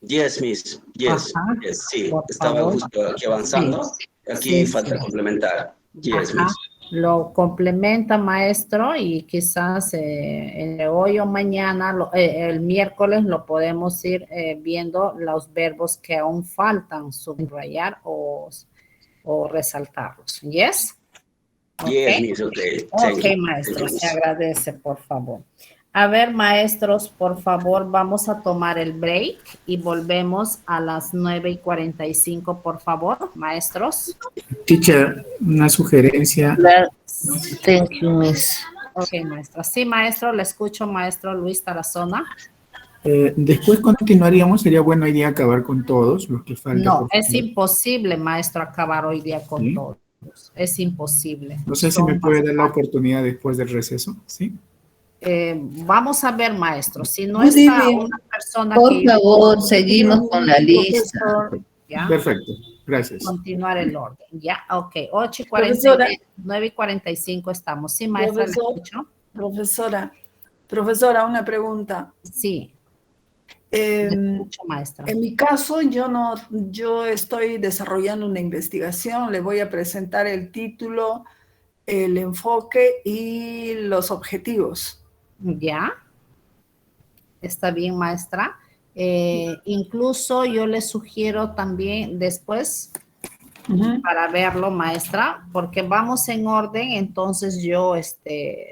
Yes, Miss. Yes, yes, sí. Estaba favor. justo aquí avanzando. Sí. Aquí Sí, falta sí. complementar. Yes, Ajá. Miss. Lo complementa, maestro, y quizás hoy o mañana, el miércoles, lo podemos ir viendo los verbos que aún faltan subrayar o resaltarlos. ¿Yes? Yes, Miss, okay. Thank Ok, you. maestro, Thank you, se Miss. agradece, por favor. A ver, maestros, por favor, vamos a tomar el break y volvemos a las 9:45, por favor, maestros. Teacher, una sugerencia. Thank you, Miss. Ok, maestra. Sí, maestro, le escucho, maestro Luis Tarazona. Después continuaríamos, sería buena idea acabar con todos los que faltan. No, es imposible, maestro, acabar hoy día con ¿Sí? todos. Es imposible. No sé si me puede dar la oportunidad después del receso, ¿sí? Vamos a ver, maestro, si no Muy está bien. una persona Por que... favor, seguimos con la lista. Profesor, ¿ya? Perfecto, gracias. Continuar el orden, ¿ya? Ok, 8:40, Profesora. 9:45 estamos. Sí, maestra, ¿le escucho? Profesora, una pregunta. Sí. Escucho, maestra. En mi caso, yo estoy desarrollando una investigación, le voy a presentar el título, el enfoque y los objetivos. ¿Ya? Está bien, maestra. Incluso yo le sugiero también después para verlo, maestra, porque vamos en orden, entonces yo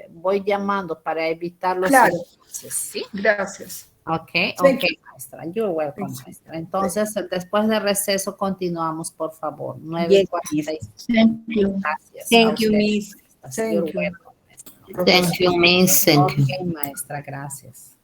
voy llamando para evitar los Claro. entonces, ¿sí? Gracias. Ok, Thank you. maestra. You're welcome, maestra. Entonces, después de receso, continuamos, por favor. 9:45. Thank you. Gracias. Thank you, Miss. You're Thank you. welcome, maestra. Thank you, Miss. Thank you. Ok, maestra, gracias.